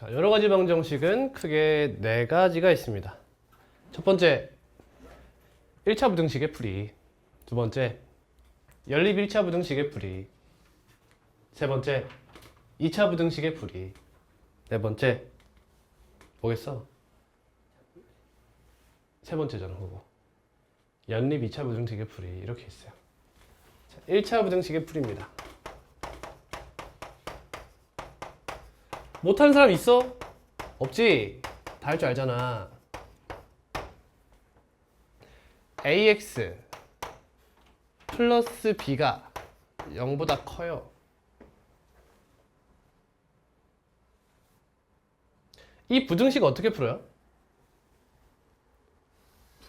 자, 여러 가지 방정식은 크게 네 가지가 있습니다. 첫 번째, 1차 부등식의 풀이. 두 번째, 연립 1차 부등식의 풀이. 세 번째, 2차 부등식의 풀이. 네 번째, 뭐겠어? 세 번째잖아, 그거. 연립 2차 부등식의 풀이. 이렇게 있어요. 자, 1차 부등식의 풀이입니다. 못하는 사람 있어? 없지? 다 할 줄 알잖아. ax 플러스 b가 0보다 커요. 이 부등식 어떻게 풀어요?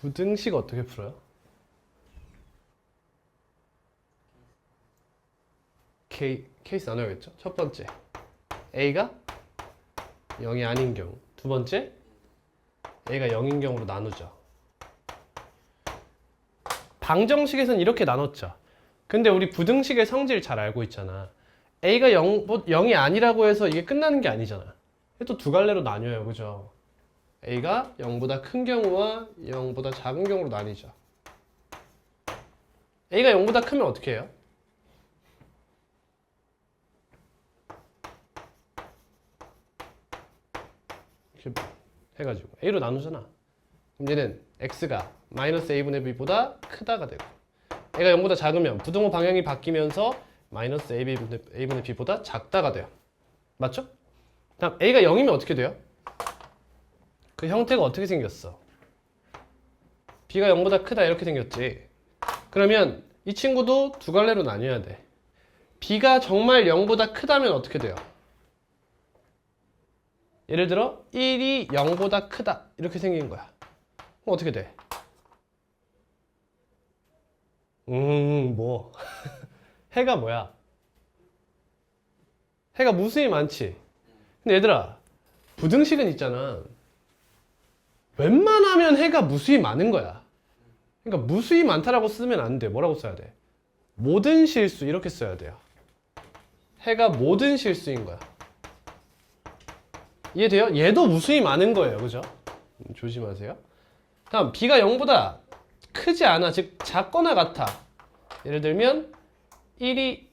부등식 어떻게 풀어요? 케이스 나눠야겠죠? 첫 번째, a가 0이 아닌 경우. 두 번째, a가 0인 경우로 나누죠. 방정식에서는 이렇게 나눴죠. 근데 우리 부등식의 성질 잘 알고 있잖아. a가 0이 아니라고 해서 이게 끝나는 게 아니잖아. 또 두 갈래로 나뉘어요. 그죠? a가 0보다 큰 경우와 0보다 작은 경우로 나뉘죠. a가 0보다 크면 어떻게 해요? 이렇게 해가지고 a로 나누잖아. 그럼 얘는 x가 마이너스 a분의 b보다 크다가 되고, a가 0보다 작으면 부등호 방향이 바뀌면서 마이너스 a분의 b보다 작다가 돼요. 맞죠? 다음 a가 0이면 어떻게 돼요? 그 형태가 어떻게 생겼어? b가 0보다 크다 이렇게 생겼지. 그러면 이 친구도 두 갈래로 나뉘어야 돼. b가 정말 0보다 크다면 어떻게 돼요? 예를 들어 1이 0보다 크다 이렇게 생긴 거야. 그럼 어떻게 돼? 뭐 해가 뭐야? 해가 무수히 많지. 근데 얘들아, 부등식은 있잖아. 웬만하면 해가 무수히 많은 거야. 그러니까 무수히 많다라고 쓰면 안 돼. 뭐라고 써야 돼? 모든 실수 이렇게 써야 돼요. 해가 모든 실수인 거야. 이해돼요? 얘도 무수히 많은 거예요. 그죠? 조심하세요. 다음 b가 0보다 크지 않아. 즉 작거나 같아. 예를 들면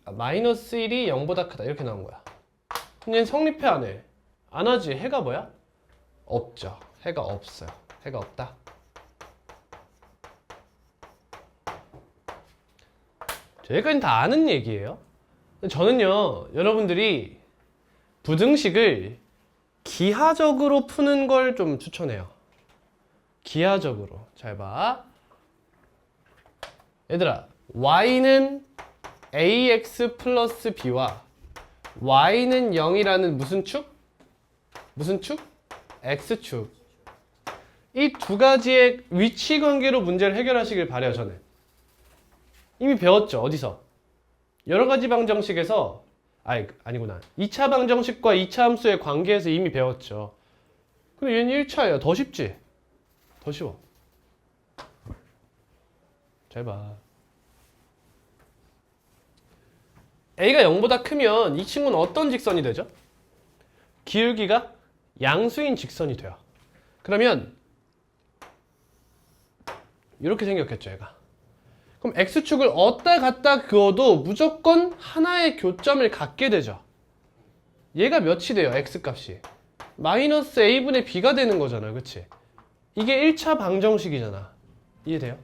마이너스 1이 0보다 크다 이렇게 나온 거야. 그럼 얘는 성립해 안 해? 안 하지. 해가 뭐야? 없죠. 해가 없어요. 해가 없다. 여기까지는 다 아는 얘기예요. 저는요, 여러분들이 부등식을 기하적으로 푸는 걸 좀 추천해요. 기하적으로. 잘 봐. 얘들아, y는 ax 플러스 b와 y는 0이라는 무슨 축? 무슨 축? x축. 이 두 가지의 위치 관계로 문제를 해결하시길 바래요, 저는. 이미 배웠죠, 어디서? 여러 가지 방정식에서, 아니구나. 2차 방정식과 2차 함수의 관계에서 이미 배웠죠. 근데 얘는 1차예요. 더 쉽지? 더 쉬워. 잘 봐. a가 0보다 크면 이 친구는 어떤 직선이 되죠? 기울기가 양수인 직선이 돼요. 그러면 이렇게 생겼겠죠, 얘가. 그럼 x축을 어디다 갖다 그어도 무조건 하나의 교점을 갖게 되죠. 얘가 몇이 돼요, x값이? 마이너스 a분의 b가 되는 거잖아, 그치? 이게 1차 방정식이잖아. 이해돼요?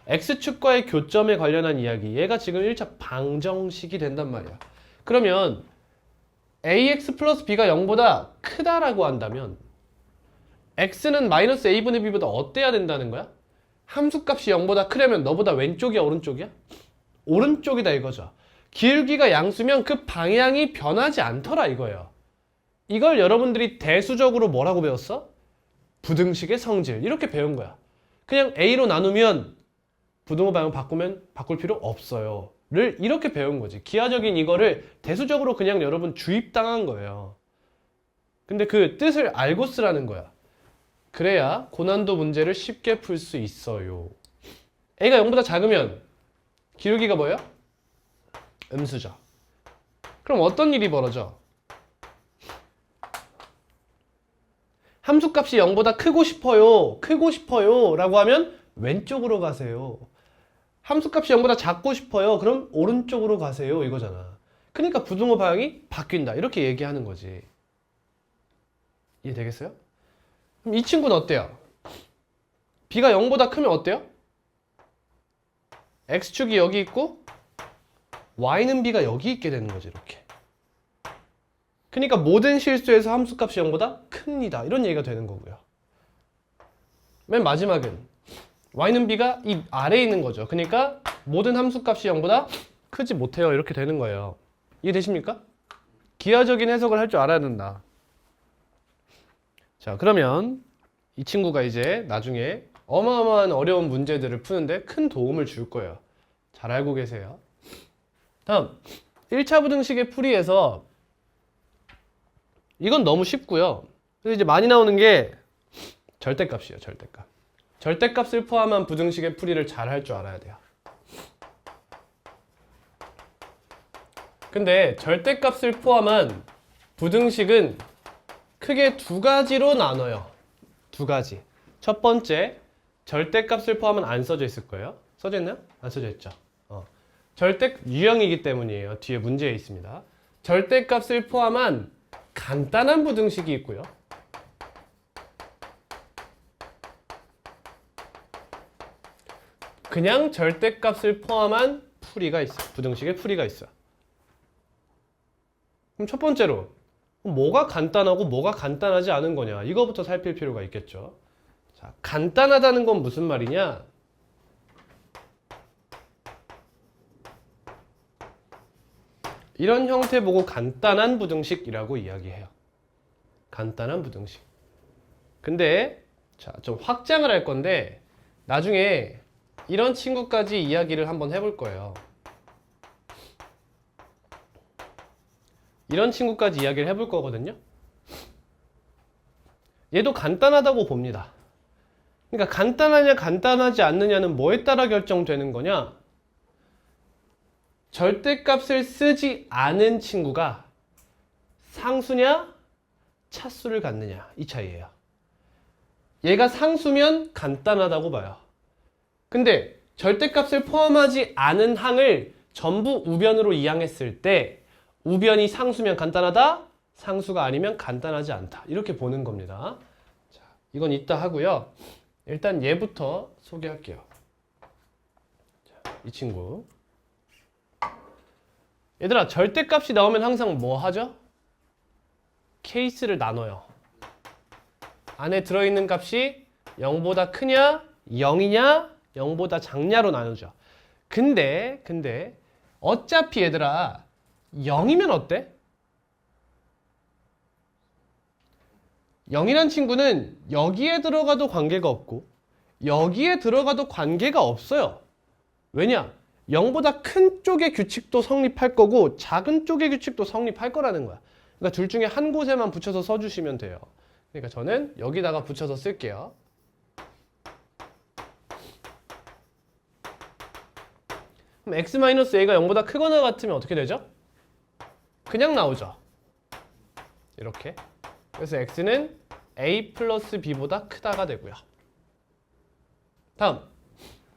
x축과의 교점에 관련한 이야기. 얘가 지금 1차 방정식이 된단 말이야. 그러면 ax 플러스 b가 0보다 크다라고 한다면 x는 마이너스 a분의 b보다 어때야 된다는 거야? 함수값이 0보다 크려면 너보다 왼쪽이야, 오른쪽이야? 오른쪽이다 이거죠. 기울기가 양수면 그 방향이 변하지 않더라 이거예요. 이걸 여러분들이 대수적으로 뭐라고 배웠어? 부등식의 성질 이렇게 배운 거야. 그냥 a로 나누면 부등호 방향 바꿀 필요 없어요 를 이렇게 배운 거지. 기하적인 이거를 대수적으로 그냥 여러분 주입당한 거예요. 근데 그 뜻을 알고 쓰라는 거야. 그래야 고난도 문제를 쉽게 풀 수 있어요. a가 0보다 작으면 기울기가 뭐예요? 음수죠. 그럼 어떤 일이 벌어져? 함수값이 0보다 크고 싶어요 라고 하면 왼쪽으로 가세요. 함수값이 0보다 작고 싶어요. 그럼 오른쪽으로 가세요. 이거잖아. 그러니까 부등호 방향이 바뀐다. 이렇게 얘기하는 거지. 이해되겠어요? 그럼 이 친구는 어때요? b가 0보다 크면 어때요? x축이 여기 있고 y는 b가 여기 있게 되는 거지. 이렇게. 그러니까 모든 실수에서 함수값이 0보다 큽니다. 이런 얘기가 되는 거고요. 맨 마지막은 y는 b가 이 아래에 있는 거죠. 그러니까 모든 함수값이 0보다 크지 못해요. 이렇게 되는 거예요. 이해되십니까? 기하적인 해석을 할 줄 알아야 된다. 자, 그러면 이 친구가 이제 나중에 어마어마한 어려운 문제들을 푸는데 큰 도움을 줄 거예요. 잘 알고 계세요. 다음 1차 부등식의 풀이에서 이건 너무 쉽고요. 그래서 이제 많이 나오는 게 절대값이에요. 절대값. 절대값을 포함한 부등식의 풀이를 잘 할 줄 알아야 돼요. 근데 절대값을 포함한 부등식은 크게 두 가지로 나눠요. 두 가지. 첫 번째, 절대값을 포함은 안 써져 있을 거예요. 써져 있나요? 안 써져 있죠. 절대 유형이기 때문이에요. 뒤에 문제에 있습니다. 절대값을 포함한 간단한 부등식이 있고요. 그냥 절대값을 포함한 풀이가 있어요. 부등식의 풀이가 있어요. 그럼 첫 번째로 뭐가 간단하고 뭐가 간단하지 않은 거냐, 이거부터 살필 필요가 있겠죠. 자, 간단하다는 건 무슨 말이냐? 이런 형태 보고 간단한 부등식이라고 이야기해요. 간단한 부등식. 근데 자, 좀 확장을 할 건데 나중에 이런 친구까지 이야기를 한번 해볼 거예요. 이런 친구까지 이야기를 해볼 거거든요. 얘도 간단하다고 봅니다. 그러니까 간단하냐 간단하지 않느냐는 뭐에 따라 결정되는 거냐? 절대값을 쓰지 않은 친구가 상수냐 차수를 갖느냐, 이 차이예요. 얘가 상수면 간단하다고 봐요. 근데 절대값을 포함하지 않은 항을 전부 우변으로 이항했을 때 우변이 상수면 간단하다, 상수가 아니면 간단하지 않다, 이렇게 보는 겁니다. 자, 이건 이따 하고요. 일단 얘부터 소개할게요. 자, 이 친구. 얘들아, 절대값이 나오면 항상 뭐 하죠? 케이스를 나눠요. 안에 들어있는 값이 0보다 크냐, 0이냐, 0보다 작냐로 나누죠. 근데 어차피 얘들아 0이면 어때? 0이란 친구는 여기에 들어가도 관계가 없고 여기에 들어가도 관계가 없어요. 왜냐? 0보다 큰 쪽의 규칙도 성립할 거고 작은 쪽의 규칙도 성립할 거라는 거야. 그러니까 둘 중에 한 곳에만 붙여서 써주시면 돼요. 그러니까 저는 여기다가 붙여서 쓸게요. 그럼 x-a가 0보다 크거나 같으면 어떻게 되죠? 그냥 나오죠. 이렇게. 그래서 x는 a 플러스 b보다 크다가 되고요. 다음,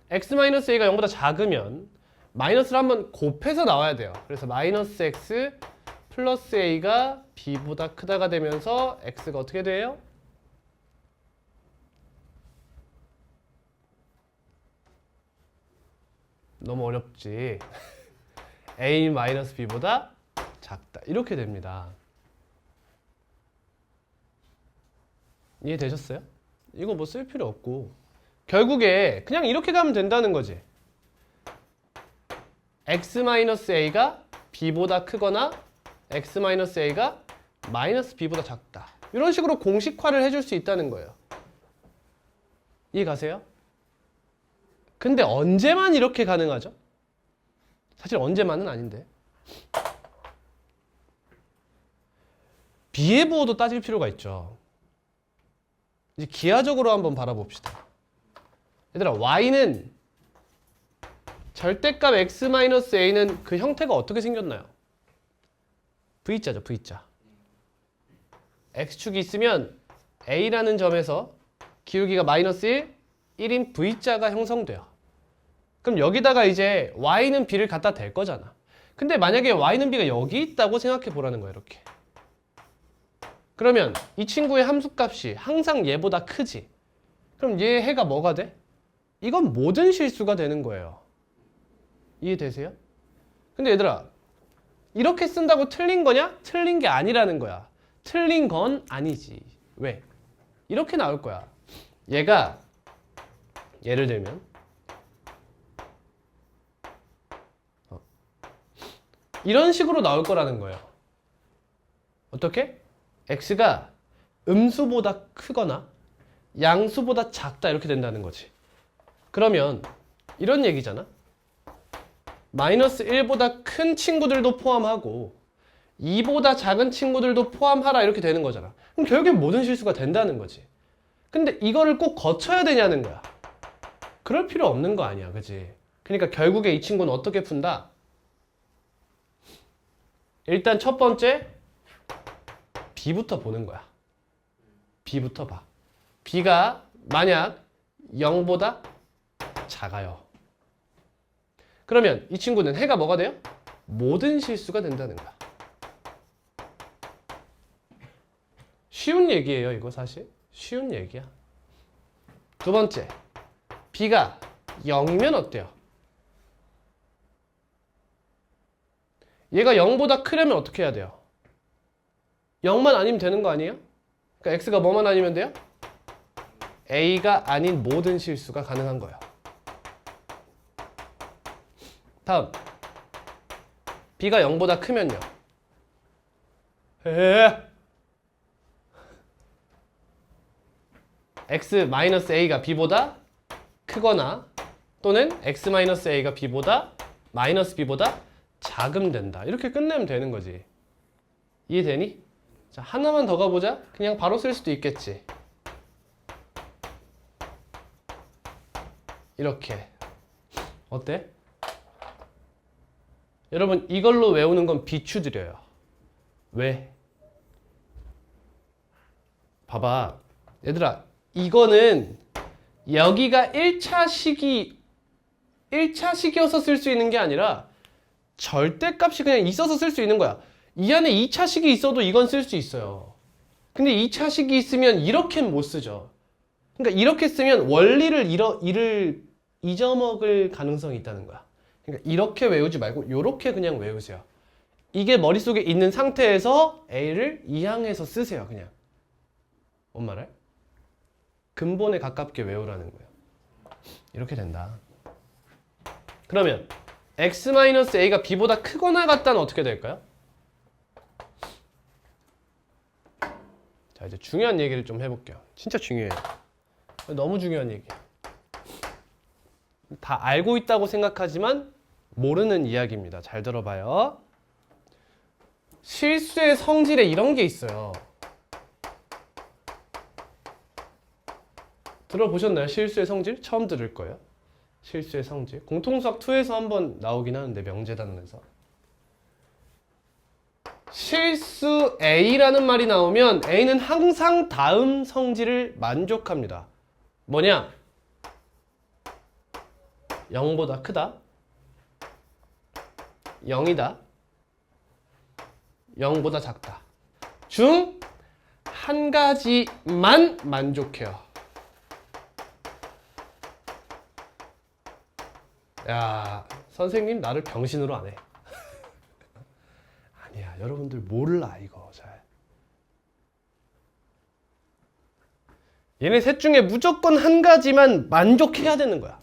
x-a가 0보다 작으면 마이너스를 한번 곱해서 나와야 돼요. 그래서 마이너스 x 플러스 a가 b보다 크다가 되면서 x가 어떻게 돼요? 너무 어렵지. a 마이너스 b보다 작다. 이렇게 됩니다. 이해되셨어요? 이거 뭐 쓸 필요 없고 결국에 그냥 이렇게 가면 된다는 거지. x-a가 b보다 크거나 x-a가 마이너스 b보다 작다. 이런 식으로 공식화를 해줄 수 있다는 거예요. 이해 가세요? 근데 언제만 이렇게 가능하죠? 사실 언제만은 아닌데. 비례부호도 따질 필요가 있죠. 이제 기하적으로 한번 바라봅시다. 얘들아, y는 절대값 x-a는 그 형태가 어떻게 생겼나요? V자죠, V자. x축이 있으면 A라는 점에서 기울기가 마이너스 1, 1인 V자가 형성돼요. 그럼 여기다가 이제 Y는 B를 갖다 댈 거잖아. 근데 만약에 Y는 B가 여기 있다고 생각해 보라는 거야, 이렇게. 그러면 이 친구의 함수값이 항상 얘보다 크지. 그럼 얘 해가 뭐가 돼? 이건 모든 실수가 되는 거예요. 이해되세요? 근데 얘들아, 이렇게 쓴다고 틀린 거냐? 틀린 게 아니라는 거야. 틀린 건 아니지. 왜? 이렇게 나올 거야. 얘가 예를 들면 이런 식으로 나올 거라는 거예요. 어떻게? x가 음수보다 크거나 양수보다 작다 이렇게 된다는 거지. 그러면 이런 얘기잖아. 마이너스 1보다 큰 친구들도 포함하고 2보다 작은 친구들도 포함하라 이렇게 되는 거잖아. 그럼 결국엔 모든 실수가 된다는 거지. 근데 이거를 꼭 거쳐야 되냐는 거야. 그럴 필요 없는 거 아니야, 그지? 그러니까 결국에 이 친구는 어떻게 푼다? 일단 첫 번째 B부터 보는 거야. B부터 봐. B가 만약 0보다 작아요. 그러면 이 친구는 해가 뭐가 돼요? 모든 실수가 된다는 거야. 쉬운 얘기예요, 이거 사실. 쉬운 얘기야. 두 번째, B가 0이면 어때요? 얘가 0보다 크려면 어떻게 해야 돼요? 0만 아니면 되는 거 아니에요? 그러니까 X가 뭐만 아니면 돼요? A가 아닌 모든 실수가 가능한 거예요. 다음, B가 0보다 크면요. X-A가 B보다 크거나 또는 X-A가 B보다 마이너스 B보다 작으면 된다. 이렇게 끝내면 되는 거지. 이해되니? 자, 하나만 더 가보자. 그냥 바로 쓸 수도 있겠지. 이렇게. 어때? 여러분, 이걸로 외우는 건 비추드려요. 왜? 봐봐. 얘들아, 이거는 여기가 1차식이어서 쓸 수 있는 게 아니라 절대값이 그냥 있어서 쓸 수 있는 거야. 이 안에 2차식이 있어도 이건 쓸 수 있어요. 근데 2차식이 있으면 이렇게는 못 쓰죠. 그러니까 이렇게 쓰면 원리를 잊어먹을 가능성이 있다는 거야. 그러니까 이렇게 외우지 말고 이렇게 그냥 외우세요. 이게 머릿속에 있는 상태에서 A를 이항해서 쓰세요, 그냥. 뭔 말해? 근본에 가깝게 외우라는 거예요. 이렇게 된다. 그러면 X-A가 B보다 크거나 같다는 어떻게 될까요? 자, 이제 중요한 얘기를 좀 해볼게요. 진짜 중요해요. 너무 중요한 얘기야. 다 알고 있다고 생각하지만 모르는 이야기입니다. 잘 들어봐요. 실수의 성질에 이런 게 있어요. 들어보셨나요? 실수의 성질? 처음 들을 거예요. 실수의 성질. 공통수학 2에서 한번 나오긴 하는데, 명제단원에서. 실수 A라는 말이 나오면 A는 항상 다음 성질을 만족합니다. 뭐냐? 0보다 크다. 0이다. 0보다 작다. 중 한 가지만 만족해요. 야, 선생님 나를 병신으로 안 해. 아니야, 여러분들 몰라 이거 잘. 얘네 셋 중에 무조건 한 가지만 만족해야 되는 거야.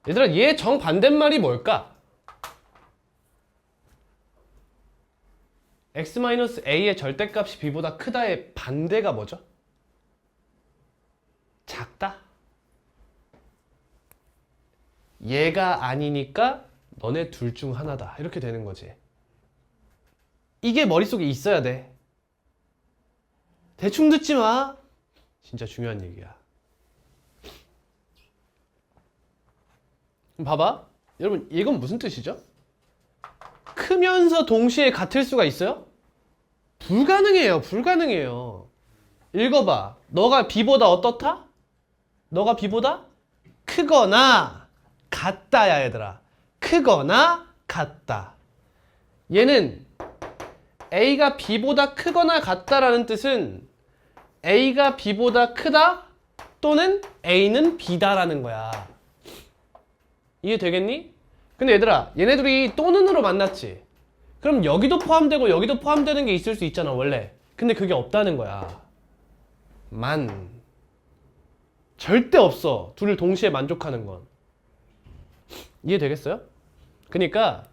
얘들아, 얘 정반대말이 뭘까? X-A의 절대값이 B보다 크다의 반대가 뭐죠? 작다? 얘가 아니니까 너네 둘 중 하나다. 이렇게 되는 거지. 이게 머릿속에 있어야 돼. 대충 듣지 마. 진짜 중요한 얘기야. 봐봐. 여러분 이건 무슨 뜻이죠? 크면서 동시에 같을 수가 있어요? 불가능해요. 불가능해요. 읽어봐. 너가 B보다 어떻다? 너가 B보다 크거나 같다야 얘들아. 크거나 같다. 얘는 A가 B보다 크거나 같다라는 뜻은 A가 B보다 크다 또는 A는 B다라는 거야. 이해되겠니? 근데 얘들아 얘네들이 또는으로 만났지. 그럼 여기도 포함되고 여기도 포함되는 게 있을 수 있잖아 원래. 근데 그게 없다는 거야. 절대 없어. 둘을 동시에 만족하는 건. 이해되겠어요? 그러니까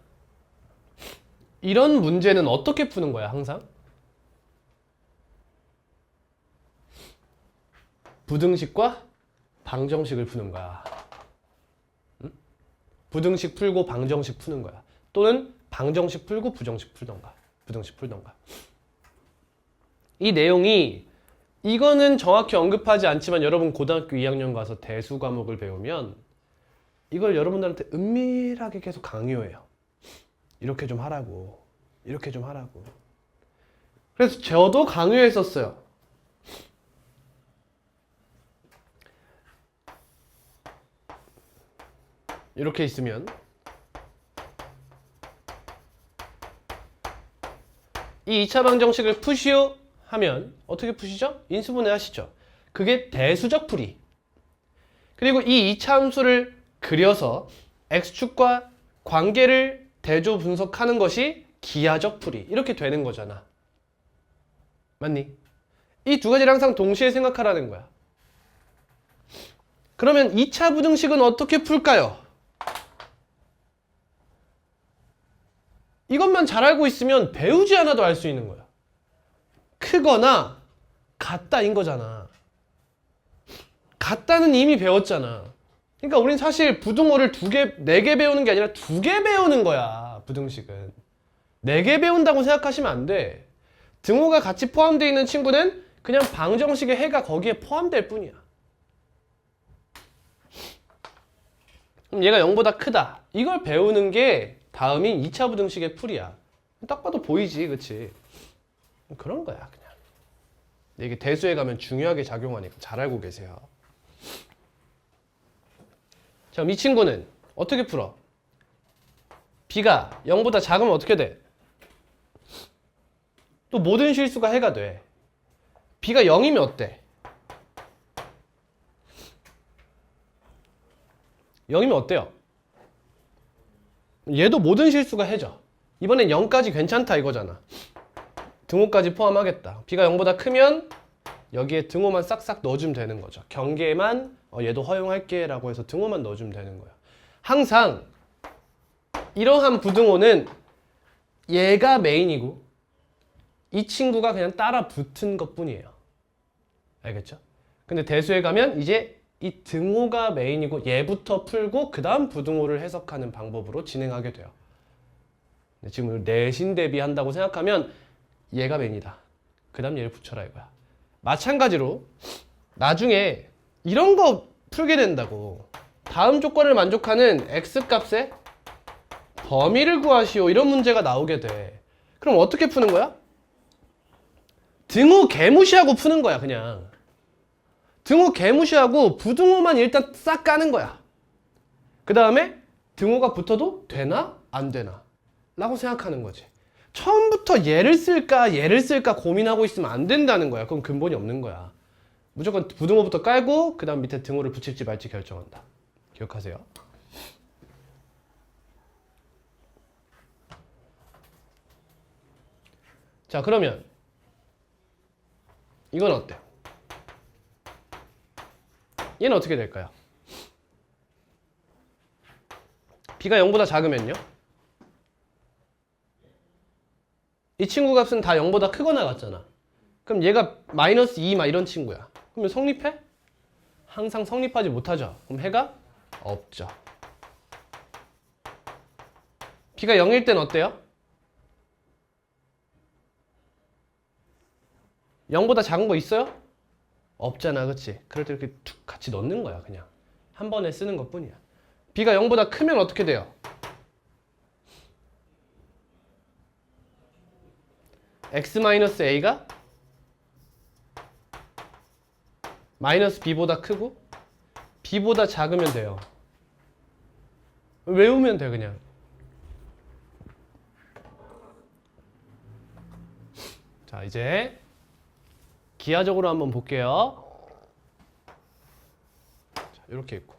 이런 문제는 어떻게 푸는 거야 항상? 부등식과 방정식을 푸는 거야. 응? 부등식 풀고 방정식 푸는 거야. 또는 방정식 풀고 부등식 풀던가. 이 내용이 이거는 정확히 언급하지 않지만 여러분 고등학교 2학년 가서 대수 과목을 배우면 이걸 여러분들한테 은밀하게 계속 강요해요. 이렇게 좀 하라고. 이렇게 좀 하라고. 그래서 저도 강요했었어요. 이렇게 있으면 이 2차 방정식을 푸시오 하면 어떻게 푸시죠? 인수분해 하시죠. 그게 대수적 풀이. 그리고 이 2차 함수를 그려서 x축과 관계를 대조 분석하는 것이 기하적 풀이. 이렇게 되는 거잖아. 맞니? 이 두 가지를 항상 동시에 생각하라는 거야. 그러면 2차 부등식은 어떻게 풀까요? 이것만 잘 알고 있으면 배우지 않아도 알 수 있는 거야. 크거나 같다인 거잖아. 같다는 이미 배웠잖아. 그러니까 우린 사실 부등호를 4개 배우는 게 아니라 2개 배우는 거야. 부등식은 4개 배운다고 생각하시면 안 돼. 등호가 같이 포함되어 있는 친구는 그냥 방정식의 해가 거기에 포함될 뿐이야. 그럼 얘가 0보다 크다. 이걸 배우는 게 다음인 2차 부등식의 풀이야. 딱 봐도 보이지, 그치? 그런 거야, 그냥. 이게 대수에 가면 중요하게 작용하니까 잘 알고 계세요. 자, 그럼 이 친구는 어떻게 풀어? B가 0보다 작으면 어떻게 돼? 또 모든 실수가 해가 돼. B가 0이면 어때? 0이면 어때요? 얘도 모든 실수가 해죠. 이번엔 0까지 괜찮다 이거잖아. 등호까지 포함하겠다. B가 0보다 크면 여기에 등호만 싹싹 넣어주면 되는 거죠. 경계만 얘도 허용할게 라고 해서 등호만 넣어주면 되는 거야. 항상 이러한 부등호는 얘가 메인이고 이 친구가 그냥 따라 붙은 것 뿐이에요. 알겠죠? 근데 대수에 가면 이제 이 등호가 메인이고 얘부터 풀고 그 다음 부등호를 해석하는 방법으로 진행하게 돼요. 지금 내신 대비한다고 생각하면 얘가 메인이다. 그 다음 얘를 붙여라 이거야. 마찬가지로 나중에 이런 거 풀게 된다고. 다음 조건을 만족하는 x값의 범위를 구하시오. 이런 문제가 나오게 돼. 그럼 어떻게 푸는 거야? 등호 개무시하고 푸는 거야 그냥. 등호 개무시하고 부등호만 일단 싹 까는 거야. 그 다음에 등호가 붙어도 되나 안 되나 라고 생각하는 거지. 처음부터 얘를 쓸까 고민하고 있으면 안 된다는 거야. 그건 근본이 없는 거야. 무조건 부등호부터 깔고 그 다음 밑에 등호를 붙일지 말지 결정한다. 기억하세요. 자, 그러면 이건 어때? 얘는 어떻게 될까요? B가 0보다 작으면요? 이 친구 값은 다 0보다 크거나 같잖아. 그럼 얘가 마이너스 2 막 이런 친구야. 그러면 성립해? 항상 성립하지 못하죠. 그럼 해가 없죠. B가 0일 땐 어때요? 0보다 작은 거 있어요? 없잖아, 그치? 그럴 때 이렇게 툭 같이 넣는 거야, 그냥. 한 번에 쓰는 것 뿐이야. b가 0보다 크면 어떻게 돼요? x-a가 마이너스 b보다 크고 b보다 작으면 돼요. 외우면 돼 그냥. 자, 이제 기하적으로 한번 볼게요. 자, 이렇게 있고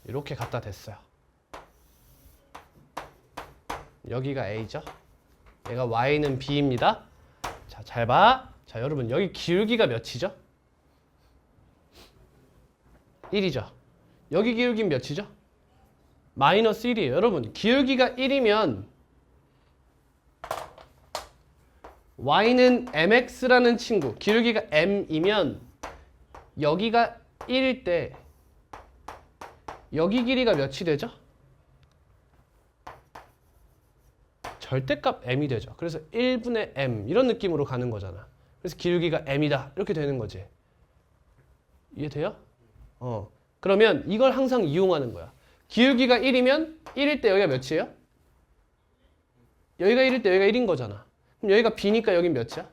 이렇게 갖다 댔어요. 여기가 a죠. 얘가 y는 b입니다. 자, 잘 봐. 자, 여러분 여기 기울기가 몇이죠? 1이죠. 여기 기울기는 몇이죠? 마이너스 1이에요. 여러분 기울기가 1이면 y는 mx라는 친구, 기울기가 m이면 여기가 1일 때 여기 길이가 몇이 되죠? 절대값 m이 되죠. 그래서 1분의 m 이런 느낌으로 가는 거잖아. 그래서 기울기가 m이다 이렇게 되는 거지. 이해돼요? 그러면 이걸 항상 이용하는 거야. 기울기가 1이면 1일 때 여기가 몇이에요? 여기가 1일 때 여기가 1인 거잖아. 그럼 여기가 b니까 여긴 몇이야?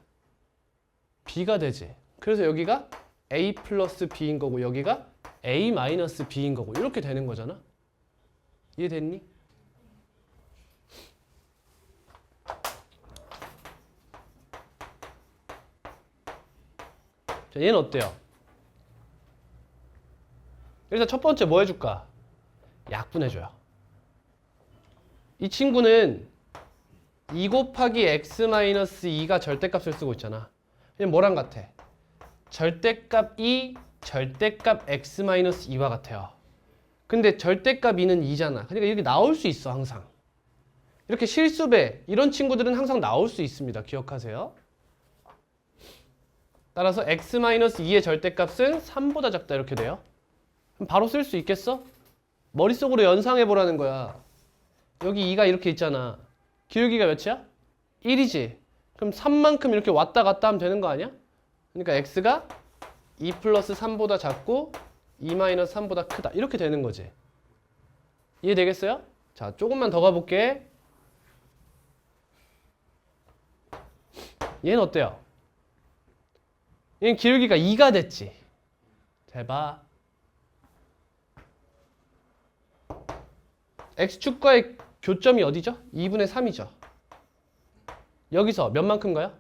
b가 되지. 그래서 여기가 a 플러스 b인 거고 여기가 a 마이너스 b인 거고 이렇게 되는 거잖아. 이해됐니? 자, 얘는 어때요? 일단 첫 번째 뭐 해줄까? 약분해줘요. 이 친구는 2 곱하기 x-2가 절대값을 쓰고 있잖아. 얘는 뭐랑 같아? 절대값 2, 절대값 x-2와 같아요. 근데 절대값 2는 2잖아. 그러니까 이렇게 나올 수 있어 항상. 이렇게 실수배 이런 친구들은 항상 나올 수 있습니다. 기억하세요. 따라서 x-2의 절대값은 3보다 작다 이렇게 돼요. 그럼 바로 쓸 수 있겠어? 머릿속으로 연상해 보라는 거야. 여기 2가 이렇게 있잖아. 기울기가 몇이야? 1이지. 그럼 3만큼 이렇게 왔다 갔다 하면 되는 거 아니야? 그러니까 x가 2 플러스 3보다 작고 2 마이너스 3보다 크다. 이렇게 되는 거지. 이해되겠어요? 자, 조금만 더 가볼게. 얘는 어때요? 얘는 기울기가 2가 됐지. 잘 봐. x축과의 교점이 어디죠? 2분의 3이죠. 여기서 몇 만큼가요?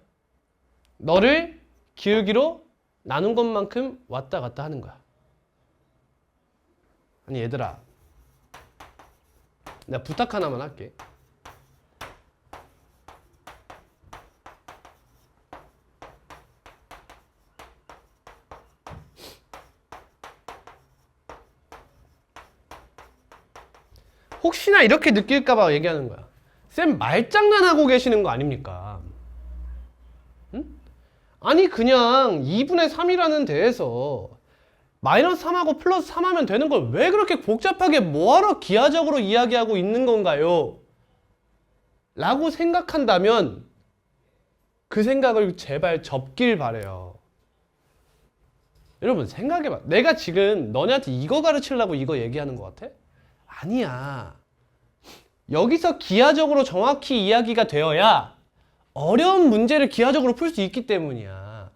너를 기울기로 나눈 것만큼 왔다 갔다 하는 거야. 아니 얘들아, 내가 부탁 하나만 할게. 혹시나 이렇게 느낄까봐 얘기하는 거야. 쌤 말장난하고 계시는 거 아닙니까? 응? 아니 그냥 2분의 3이라는 데에서 마이너스 3하고 플러스 3 하면 되는 걸 왜 그렇게 복잡하게 뭐하러 기하적으로 이야기하고 있는 건가요? 라고 생각한다면 그 생각을 제발 접길 바래요. 여러분 생각해봐. 내가 지금 너네한테 이거 가르치려고 이거 얘기하는 것 같아? 아니야. 여기서 기하적으로 정확히 이야기가 되어야 어려운 문제를 기하적으로 풀 수 있기 때문이야.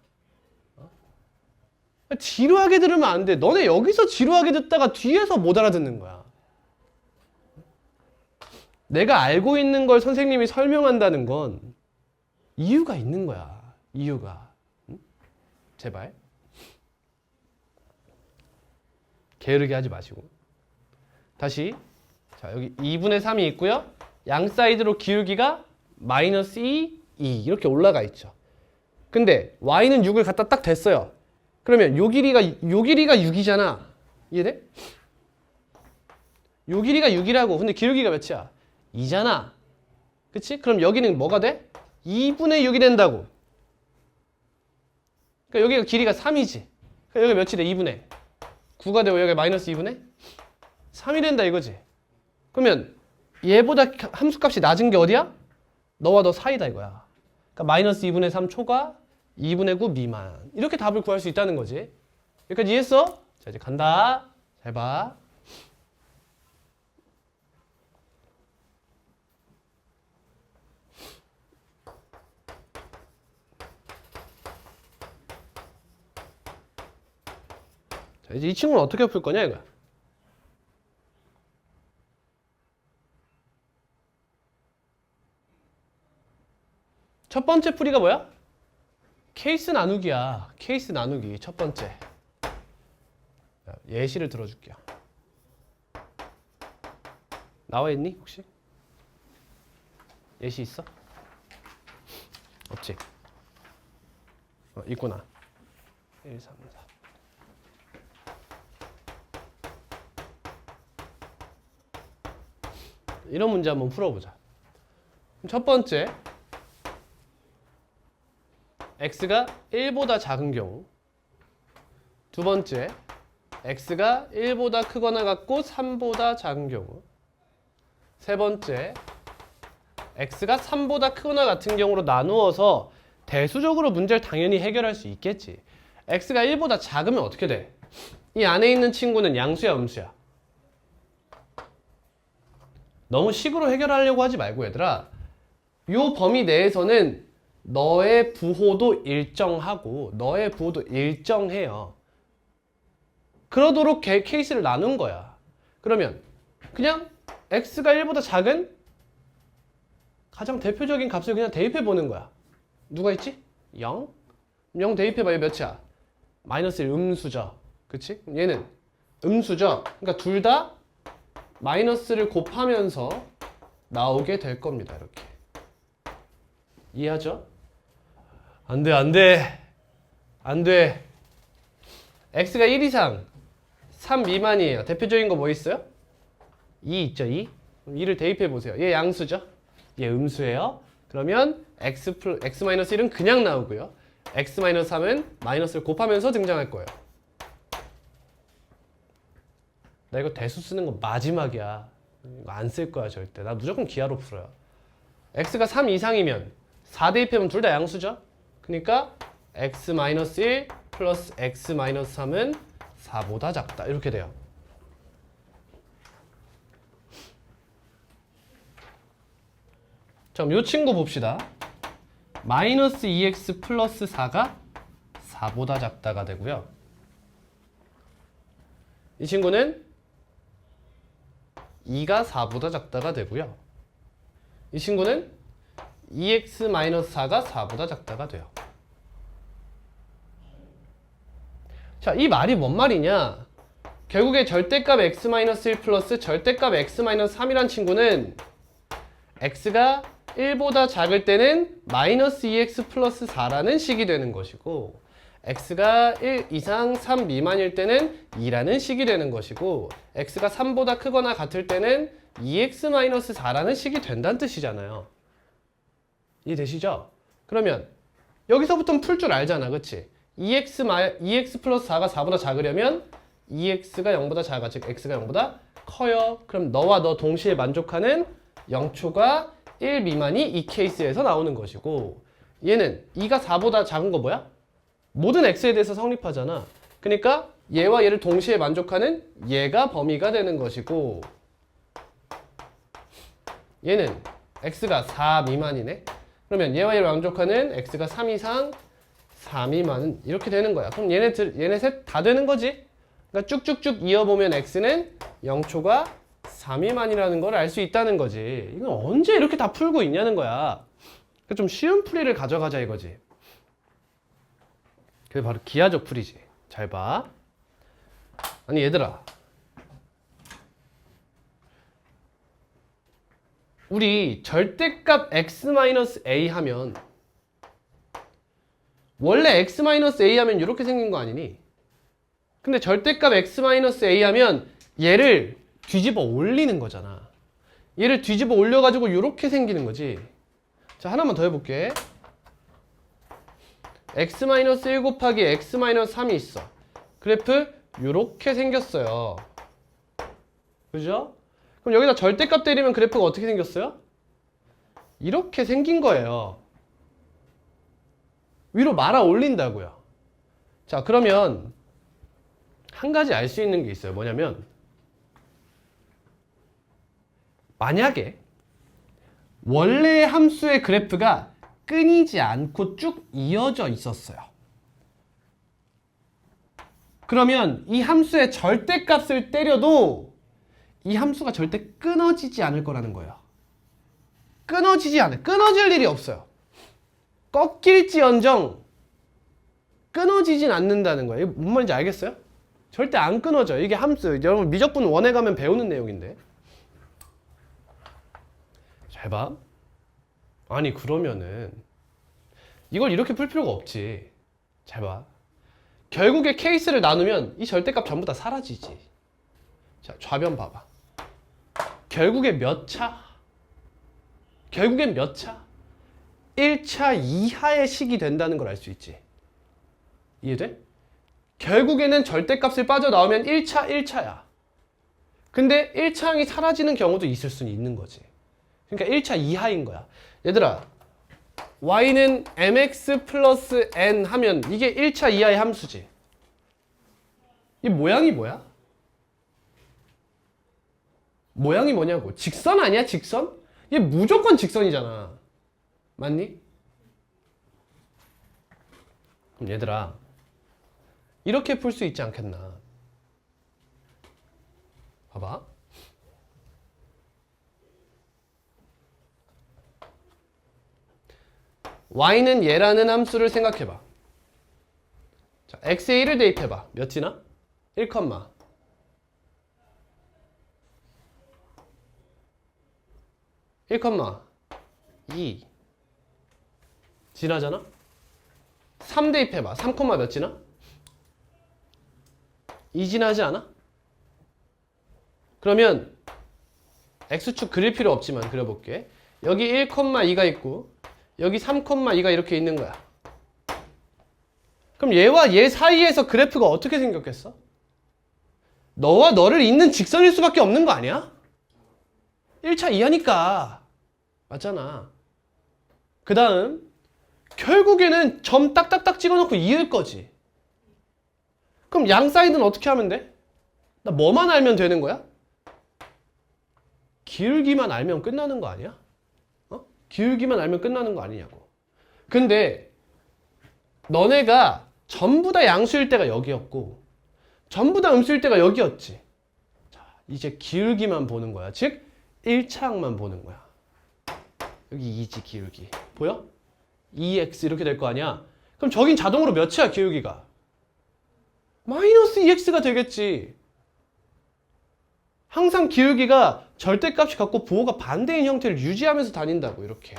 지루하게 들으면 안 돼. 너네 여기서 지루하게 듣다가 뒤에서 못 알아듣는 거야. 내가 알고 있는 걸 선생님이 설명한다는 건 이유가 있는 거야. 이유가. 응? 제발. 게으르게 하지 마시고. 다시. 자, 여기 2분의 3이 있고요. 양 사이드로 기울기가 마이너스 2, 2 이렇게 올라가 있죠. 근데 y는 6을 갖다 딱 댔어요. 그러면 요 길이가 6이잖아. 이해돼? 요 길이가 6이라고. 근데 기울기가 몇이야? 2잖아. 그치? 그럼 여기는 뭐가 돼? 2분의 6이 된다고. 그러니까 여기가 길이가 3이지. 그러니까 여기 몇이 돼? 2분의 9가 되고 여기 마이너스 2분의 3이 된다 이거지. 그러면 얘보다 함수값이 낮은 게 어디야? 너와 너 사이다 이거야. 그러니까 마이너스 2분의 3 초과 2분의 9 미만. 이렇게 답을 구할 수 있다는 거지. 여기까지 이해했어? 자, 이제 간다. 잘 봐. 자, 이제 이 친구는 어떻게 풀 거냐 이거야. 첫 번째 풀이가 뭐야? 케이스 나누기야. 케이스 나누기 첫 번째. 자, 예시를 들어줄게요. 나와 있니 혹시? 예시 있어? 없지? 있구나. 1, 3, 4. 이런 문제 한번 풀어보자. 첫 번째, x가 1보다 작은 경우. 두 번째, x가 1보다 크거나 같고 3보다 작은 경우. 세 번째, x가 3보다 크거나 같은 경우로 나누어서 대수적으로 문제를 당연히 해결할 수 있겠지. x가 1보다 작으면 어떻게 돼? 이 안에 있는 친구는 양수야, 음수야? 너무 식으로 해결하려고 하지 말고 얘들아, 요 범위 내에서는 너의 부호도 일정하고 너의 부호도 일정해요. 그러도록 케이스를 나눈 거야. 그러면 그냥 x가 1보다 작은 가장 대표적인 값을 그냥 대입해 보는 거야. 누가 있지? 0? 0 대입해봐. 얘 몇이야? 마이너스 1 음수죠. 그치? 얘는 음수죠. 그러니까 둘 다 마이너스를 곱하면서 나오게 될 겁니다. 이렇게. 이해하죠? 안 돼, 안 돼. 안 돼. x가 1 이상, 3 미만이에요. 대표적인 거 뭐 있어요? 2 있죠, 2? 2를 대입해 보세요. 얘 양수죠? 얘 음수예요. 그러면 x-1은 그냥 나오고요. x-3은 마이너스를 곱하면서 등장할 거예요. 나 이거 대수 쓰는 거 마지막이야. 이거 안 쓸 거야 절대. 나 무조건 기하로 풀어요. x가 3 이상이면 4 대입하면 둘 다 양수죠? 그러니까 x-1 플러스 x-3은 4보다 작다. 이렇게 돼요. 자, 그럼 이 친구 봅시다. 마이너스 2x 플러스 4가 4보다 작다가 되고요. 이 친구는 2가 4보다 작다가 되고요. 이 친구는 2x-4가 4보다 작다가 돼요. 자, 이 말이 뭔 말이냐? 결국에 절대값 x-1 플러스 절대값 x-3이란 친구는 x가 1보다 작을 때는 마이너스 2x 플러스 4라는 식이 되는 것이고, x가 1 이상 3 미만일 때는 2라는 식이 되는 것이고, x가 3보다 크거나 같을 때는 2x-4라는 식이 된다는 뜻이잖아요. 이해되시죠? 그러면 여기서부터는 풀 줄 알잖아, 그치? 2x 플러스 4가 4보다 작으려면 2x가 0보다 작아, 즉 x가 0보다 커요. 그럼 너와 너 동시에 만족하는 0초가 1 미만이 이 케이스에서 나오는 것이고, 얘는 2가 4보다 작은 거 뭐야? 모든 x에 대해서 성립하잖아. 그러니까 얘와 얘를 동시에 만족하는 얘가 범위가 되는 것이고, 얘는 x가 4 미만이네. 그러면 얘와 얘를 만족하는 x가 3 이상 4 미만은 이렇게 되는 거야. 그럼 얘네 셋 다 되는 거지. 그러니까 쭉쭉쭉 이어보면 x는 0초가 4 미만이라는 걸 알 수 있다는 거지. 이건 언제 이렇게 다 풀고 있냐는 거야. 그러니까 좀 쉬운 풀이를 가져가자 이거지. 그게 바로 기하적 풀이지. 잘 봐. 아니 얘들아, 우리 절대값 x-a 하면, 원래 x-a 하면 이렇게 생긴 거 아니니? 근데 절대값 x-a 하면 얘를 뒤집어 올리는 거잖아. 얘를 뒤집어 올려가지고 이렇게 생기는 거지. 자, 하나만 더 해볼게. x-1 곱하기 x-3이 있어. 그래프 이렇게 생겼어요. 그죠? 그럼 여기다 절대값 때리면 그래프가 어떻게 생겼어요? 이렇게 생긴 거예요. 위로 말아 올린다고요. 자, 그러면 한 가지 알 수 있는 게 있어요. 뭐냐면, 만약에 원래의 함수의 그래프가 끊이지 않고 쭉 이어져 있었어요. 그러면 이 함수의 절대값을 때려도 이 함수가 절대 끊어지지 않을 거라는 거예요. 끊어질 일이 없어요. 꺾일지언정 끊어지진 않는다는 거예요. 이게 뭔 말인지 알겠어요? 절대 안 끊어져. 이게 함수. 여러분 미적분 원에 가면 배우는 내용인데. 잘 봐. 아니 그러면은 이걸 이렇게 풀 필요가 없지. 잘 봐. 결국에 케이스를 나누면 이 절대값 전부 다 사라지지. 자, 좌변 봐봐. 결국에 몇 차? 결국엔 몇 차? 1차 이하의 식이 된다는 걸 알 수 있지. 이해돼? 결국에는 절대값을 빠져나오면 1차, 1차야. 근데 1차항이 사라지는 경우도 있을 수는 있는 거지. 그러니까 1차 이하인 거야. 얘들아, y는 mx 플러스 n 하면 이게 1차 이하의 함수지. 이 모양이 뭐야? 모양이 뭐냐고. 직선 아니야, 직선? 얘 무조건 직선이잖아. 맞니? 그럼 얘들아, 이렇게 풀 수 있지 않겠나? 봐봐. y는 얘라는 함수를 생각해봐. 자, x에 1을 대입해봐. 몇 지나? 1, 1,2 지나잖아? 3 대입해봐. 3, 몇 지나? 2 지나지 않아? 그러면 x축 그릴 필요 없지만 그려볼게. 여기 1,2가 있고 여기 3,2가 이렇게 있는 거야. 그럼 얘와 얘 사이에서 그래프가 어떻게 생겼겠어? 너와 너를 잇는 직선일 수밖에 없는 거 아니야? 1차 이하니까. 맞잖아. 그 다음 결국에는 점 딱딱딱 찍어놓고 이을 거지. 그럼 양 사이드는 어떻게 하면 돼? 나 뭐만 알면 되는 거야? 기울기만 알면 끝나는 거 아니야? 기울기만 알면 끝나는 거 아니냐고. 근데 너네가 전부 다 양수일 때가 여기였고 전부 다 음수일 때가 여기였지. 자, 이제 기울기만 보는 거야. 즉 1차항만 보는 거야. 여기 2지 기울기. 보여? 2x 이렇게 될 거 아니야? 그럼 저긴 자동으로 몇이야 기울기가? 마이너스 2x가 되겠지. 항상 기울기가 절대값이 같고 부호가 반대인 형태를 유지하면서 다닌다고. 이렇게.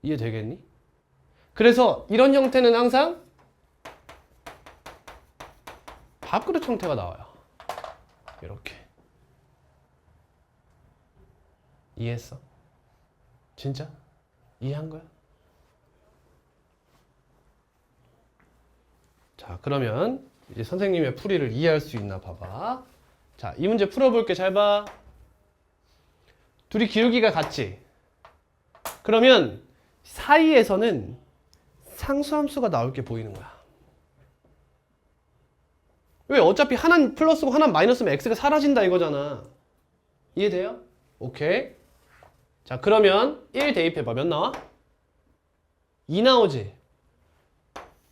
이해되겠니? 그래서 이런 형태는 항상 밥그릇 형태가 나와요. 이렇게. 이해했어? 진짜? 이해한 거야? 자, 그러면 이제 선생님의 풀이를 이해할 수 있나 봐봐. 자, 이 문제 풀어볼게. 잘 봐. 둘이 기울기가 같지? 그러면 사이에서는 상수함수가 나올 게 보이는 거야. 왜? 어차피 하나는 플러스고 하나는 마이너스면 x가 사라진다 이거잖아. 이해돼요? 오케이. 자, 그러면 1 대입해봐. 몇 나와? 2 나오지?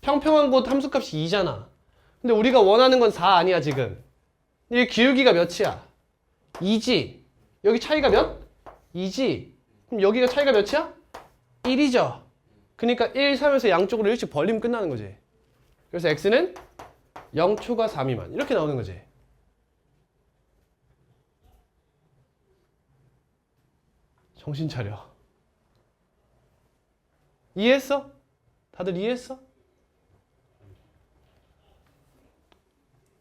평평한 곳 함수값이 2잖아. 근데 우리가 원하는 건 4 아니야 지금. 이 기울기가 몇이야? 2지. 여기 차이가 몇? 2지. 그럼 여기가 차이가 몇이야? 1이죠. 그러니까 1, 3에서 양쪽으로 1씩 벌리면 끝나는 거지. 그래서 x는 0초과 3 미만. 이렇게 나오는 거지. 정신 차려. 이해했어? 다들 이해했어?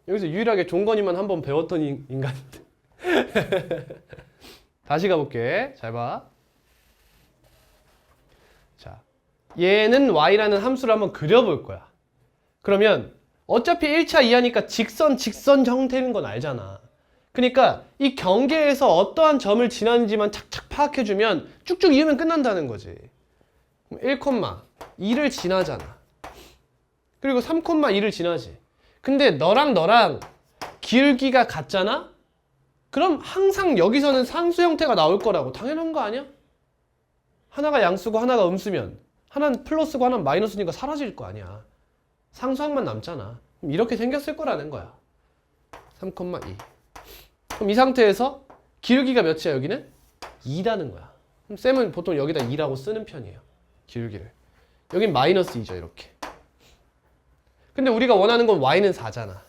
여기서 유일하게 종건이만 한번 배웠던 인간인데. 다시 가볼게. 잘 봐. 자, 얘는 y라는 함수를 한번 그려볼 거야. 그러면 어차피 1차 이하니까 직선 형태인 건 알잖아. 그러니까 이 경계에서 어떠한 점을 지나는지만 착착 파악해주면 쭉쭉 이으면 끝난다는 거지. 1,2를 지나잖아. 그리고 3,2를 지나지. 근데 너랑 기울기가 같잖아? 그럼 항상 여기서는 상수 형태가 나올 거라고. 당연한 거 아니야? 하나가 양수고 하나가 음수면 하나는 플러스고 하나는 마이너스니까 사라질 거 아니야. 상수항만 남잖아. 그럼 이렇게 생겼을 거라는 거야. 3,2. 그럼 이 상태에서 기울기가 몇이야 여기는? 2라는 거야. 그럼 쌤은 보통 여기다 2라고 쓰는 편이에요. 기울기를. 여긴 마이너스 2죠 이렇게. 근데 우리가 원하는 건 y는 4잖아.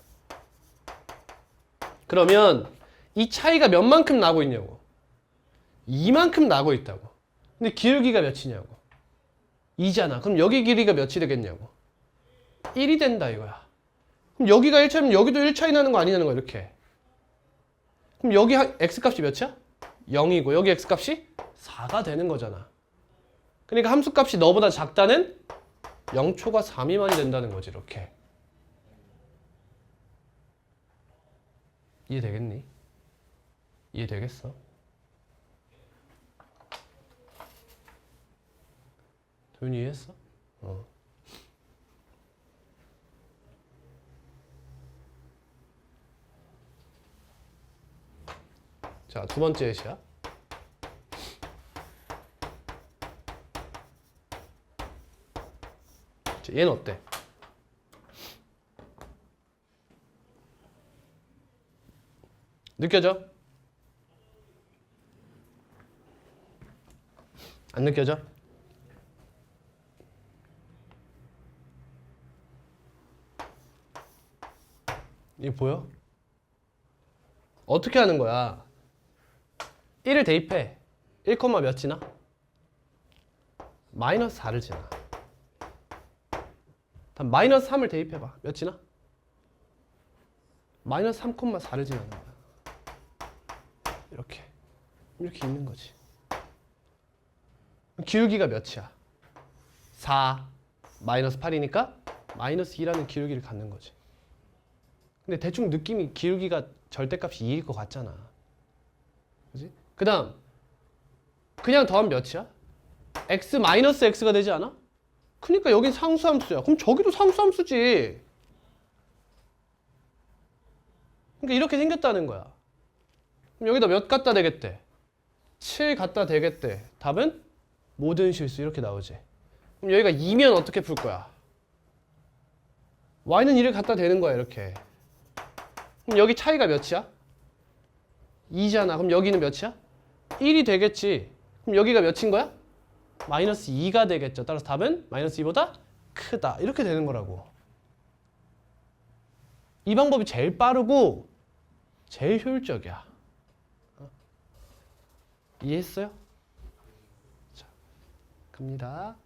그러면 이 차이가 몇 만큼 나고 있냐고. 2만큼 나고 있다고. 근데 기울기가 몇이냐고. 2잖아. 그럼 여기 길이가 몇이 되겠냐고. 1이 된다 이거야. 그럼 여기가 1차이면 여기도 1차이 나는 거 아니냐는 거야 이렇게. 그럼 여기 x값이 몇이야? 0이고 여기 x값이 4가 되는 거잖아. 그러니까 함수값이 너보다 작다는 0초가 4 미만이 된다는 거지 이렇게. 이해되겠니? 이해되겠어? 도윤이 이해했어? 자, 두 번째 예시야. 자, 얘는 어때? 느껴져? 안 느껴져? 이게 보여? 어떻게 하는 거야? 1을 대입해. 1, 몇 지나? 마이너스 4를 지나. 다음 마이너스 3을 대입해봐. 몇 지나? 마이너스 3,4를 지나는 거야. 이렇게 있는 거지. 기울기가 몇이야? 4 마이너스 8이니까 마이너스 2라는 기울기를 갖는 거지. 근데 대충 느낌이 기울기가 절대값이 2일 것 같잖아. 그지? 그 다음 그냥 더하면 몇이야? x 마이너스 x가 되지 않아? 그러니까 여긴 상수함수야. 그럼 저기도 상수함수지. 그러니까 이렇게 생겼다는 거야. 그럼 여기다 몇 갖다 대겠대? 7 갖다 대겠대. 답은 모든 실수 이렇게 나오지. 그럼 여기가 2면 어떻게 풀 거야? y는 2를 갖다 대는 거야 이렇게. 그럼 여기 차이가 몇이야? 2잖아. 그럼 여기는 몇이야? 1이 되겠지. 그럼 여기가 몇인 거야? 마이너스 2가 되겠죠. 따라서 답은 마이너스 2보다 크다. 이렇게 되는 거라고. 이 방법이 제일 빠르고 제일 효율적이야. 이해했어요? 자, 갑니다.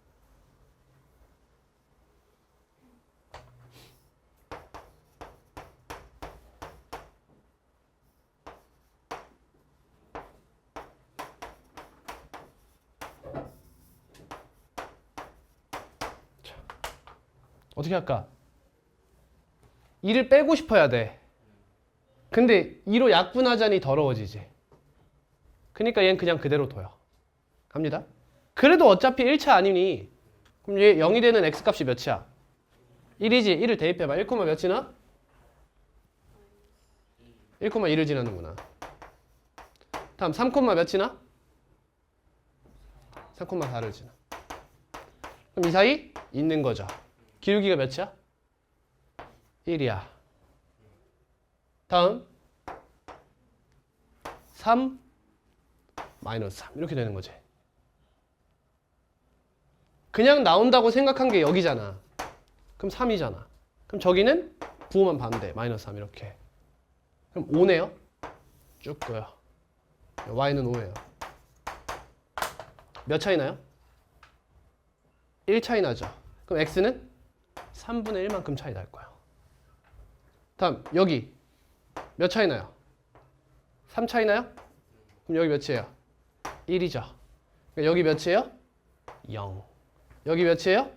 어떻게 할까? 2를 빼고 싶어야 돼. 근데 2로 약분하자니 더러워지지. 그러니까 얘는 그냥 그대로 둬요. 갑니다. 그래도 어차피 1차 아니니 그럼 얘 0이 되는 x값이 몇이야? 1이지. 1을 대입해봐. 1, 몇이나? 1,2를 지나는구나. 다음 3, 몇이나? 3,4를 지나. 그럼 이 사이 있는 거죠. 기울기가 몇이야? 1이야. 다음 3 마이너스 3 이렇게 되는 거지. 그냥 나온다고 생각한 게 여기잖아. 그럼 3이잖아. 그럼 저기는 부호만 반대 마이너스 3 이렇게. 그럼 5네요. 쭉 꺼요. y는 5예요. 몇 차이 나요? 1 차이 나죠. 그럼 x는 3분의 1만큼 차이 날 거예요. 다음 여기 몇 차이 나요? 3 차이 나요? 그럼 여기 몇이에요? 1이죠. 그러니까 여기 몇이에요? 0. 여기 몇이에요?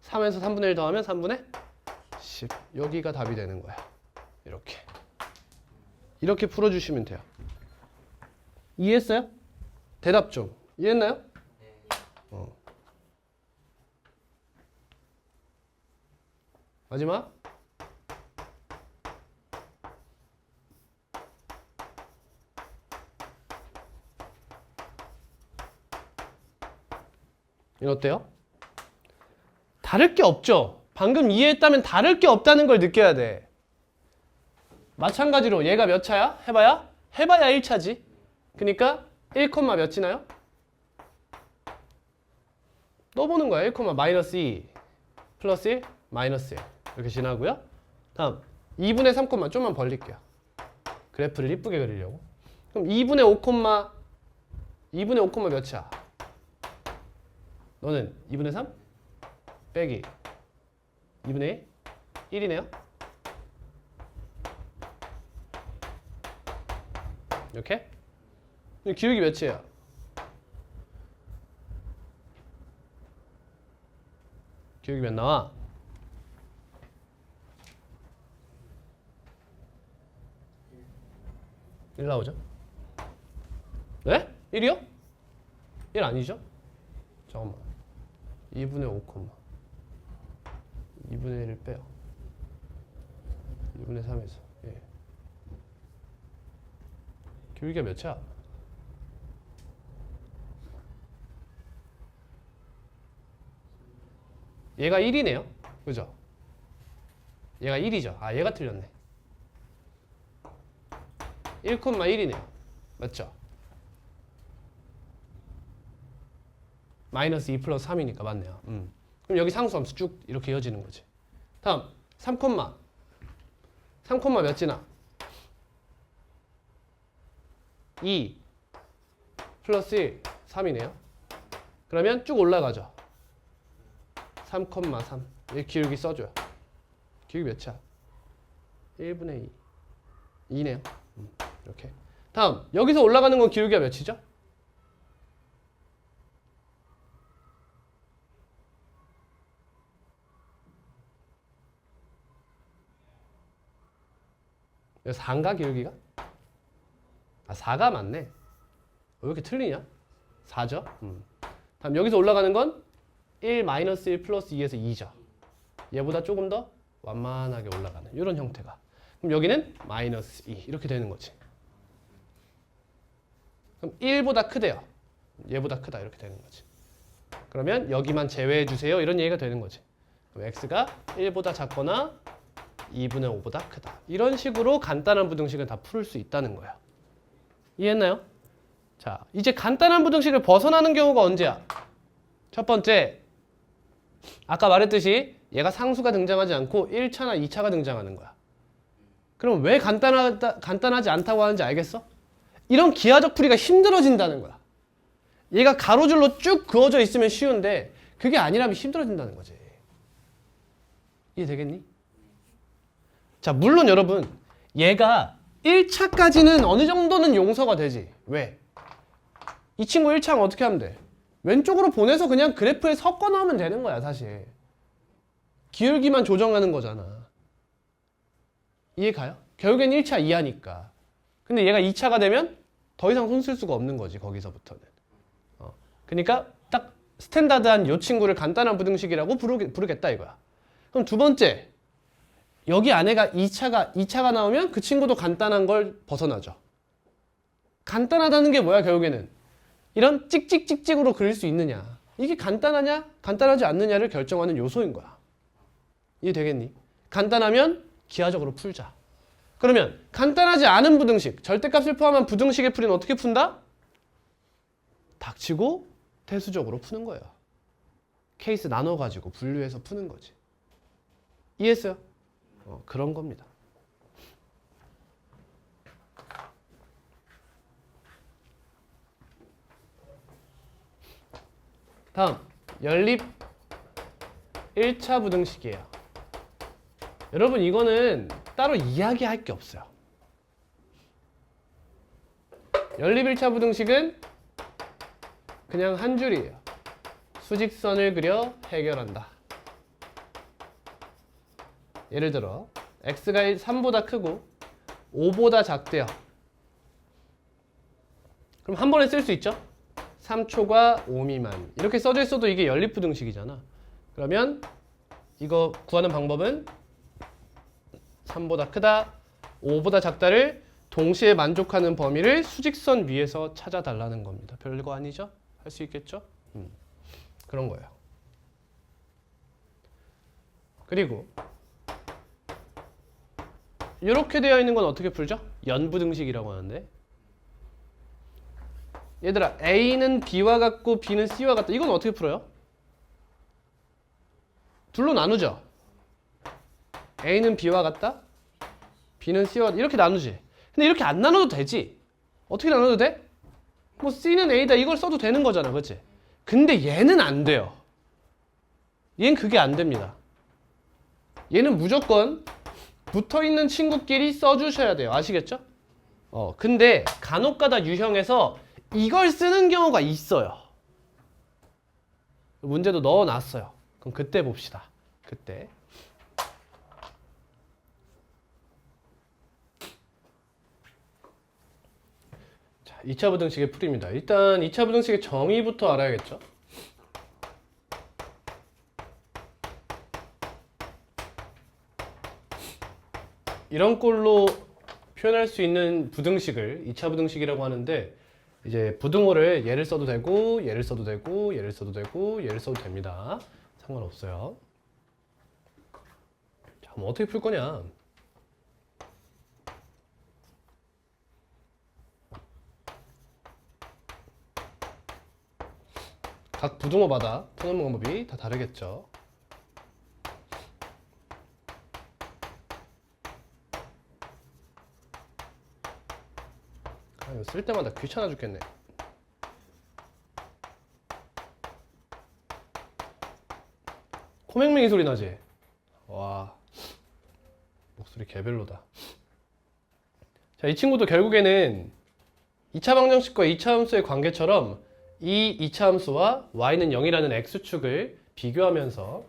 3에서 3분의 1 더하면 3분의 10. 여기가 답이 되는 거야. 이렇게 풀어주시면 돼요. 이해했어요? 대답 좀. 이해했나요? 마지막. 이거 어때요? 다를 게 없죠. 방금 이해했다면 다를 게 없다는 걸 느껴야 돼. 마찬가지로 얘가 몇 차야? 해봐야 1차지. 그러니까 1, 몇 지나요? 떠보는 거야. 1, 마이너스 2 플러스 1 마이너스 1 이렇게 지나고요. 다음 2분의 3, 좀만 벌릴게요. 그래프를 이쁘게 그리려고. 그럼 2분의 5 몇이야? 너는 2분의 3 빼기 2분의 1이네요. 이렇게? 기울기 몇이에요? 기울기 몇 나와? 일 나오죠? 네? 1이요? 1 아니죠? 잠깐만. 2분의 5, 2분의 1을 빼요. 2분의 3에서. 예. 기울기가 몇이야? 얘가 1이네요. 그죠? 얘가 1이죠. 아, 얘가 틀렸네. 1,1이네요. 맞죠? 마이너스 2 플러스 3이니까 맞네요. 그럼 여기 상수함수 쭉 이렇게 이어지는 거지. 다음 3, 몇 지나? 2 플러스 1, 3이네요. 그러면 쭉 올라가죠. 3, 3. 이 기울기 써줘요. 기울기 몇이야? 1분의 2. 2네요. 이렇게. 다음 여기서 올라가는 건 기울기가 몇이죠? 여기 4인가 기울기가? 아 4가 맞네. 왜 이렇게 틀리냐? 4죠? 다음 여기서 올라가는 건 1 마이너스 1 플러스 2에서 2죠. 얘보다 조금 더 완만하게 올라가는 이런 형태가. 그럼 여기는 마이너스 2 이렇게 되는 거지. 그럼 1보다 크대요. 얘보다 크다 이렇게 되는 거지. 그러면 여기만 제외해 주세요. 이런 얘기가 되는 거지. 그럼 x가 1보다 작거나 2분의 5보다 크다. 이런 식으로 간단한 부등식을 다 풀 수 있다는 거야. 이해했나요? 자, 이제 간단한 부등식을 벗어나는 경우가 언제야? 첫 번째, 아까 말했듯이 얘가 상수가 등장하지 않고 1차나 2차가 등장하는 거야. 그럼 왜 간단하지 않다고 하는지 알겠어? 이런 기하적 풀이가 힘들어진다는 거야. 얘가 가로줄로 쭉 그어져 있으면 쉬운데 그게 아니라면 힘들어진다는 거지. 이해되겠니? 자, 물론 여러분 얘가 1차까지는 어느 정도는 용서가 되지. 왜? 이 친구 1차는 어떻게 하면 돼? 왼쪽으로 보내서 그냥 그래프에 섞어 넣으면 되는 거야 사실. 기울기만 조정하는 거잖아. 이해 가요? 결국엔 1차 이하니까. 근데 얘가 2차가 되면 더 이상 손 쓸 수가 없는 거지 거기서부터는. 그러니까 딱 스탠다드한 이 친구를 간단한 부등식이라고 부르겠다 이거야. 그럼 두 번째, 여기 안에가 2차가 나오면 그 친구도 간단한 걸 벗어나죠. 간단하다는 게 뭐야 결국에는? 이런 찍찍찍찍으로 그릴 수 있느냐, 이게 간단하냐 간단하지 않느냐를 결정하는 요소인 거야. 이해되겠니? 간단하면 기하적으로 풀자. 그러면 간단하지 않은 부등식, 절대값을 포함한 부등식의 풀이는 어떻게 푼다? 닥치고 대수적으로 푸는 거예요. 케이스 나눠가지고 분류해서 푸는 거지. 이해했어요? 그런 겁니다. 다음 연립 1차 부등식이에요. 여러분 이거는 따로 이야기할 게 없어요. 연립 1차 부등식은 그냥 한 줄이에요. 수직선을 그려 해결한다. 예를 들어 x가 3보다 크고 5보다 작대요. 그럼 한 번에 쓸 수 있죠? 3초과 5 미만 이렇게 써져 있어도 이게 연립부등식이잖아. 그러면 이거 구하는 방법은 3보다 크다, 5보다 작다를 동시에 만족하는 범위를 수직선 위에서 찾아달라는 겁니다. 별거 아니죠? 할 수 있겠죠? 그런 거예요. 그리고 이렇게 되어 있는 건 어떻게 풀죠? 연부등식이라고 하는데, 얘들아 A는 B와 같고 B는 C와 같다. 이건 어떻게 풀어요? 둘로 나누죠. A는 B와 같다, B는 C와 같다. 이렇게 나누지. 근데 이렇게 안 나눠도 되지. 어떻게 나눠도 돼? 뭐 C는 A다 이걸 써도 되는 거잖아, 그렇지? 근데 얘는 안 돼요. 얘는 그게 안 됩니다. 얘는 무조건 붙어있는 친구끼리 써주셔야 돼요. 아시겠죠? 근데 간혹가다 유형에서 이걸 쓰는 경우가 있어요. 문제도 넣어놨어요. 그럼 그때 봅시다. 그때. 자, 2차 부등식의 풀이입니다. 일단 2차 부등식의 정의부터 알아야겠죠? 이런 꼴로 표현할 수 있는 부등식을 2차 부등식이라고 하는데, 이제 부등호를 얘를 써도 되고 얘를 써도 되고 얘를 써도 되고 얘를 써도 됩니다. 상관없어요. 자, 그럼 어떻게 풀 거냐? 각 부등호마다 푸는 방법이 다 다르겠죠. 이거 쓸 때마다 귀찮아 죽겠네. 코맹맹이 소리 나지? 와, 목소리 개별로다. 자, 이 친구도 결국에는 2차 방정식과 2차 함수의 관계처럼 이 2차 함수와 y는 0이라는 x축을 비교하면서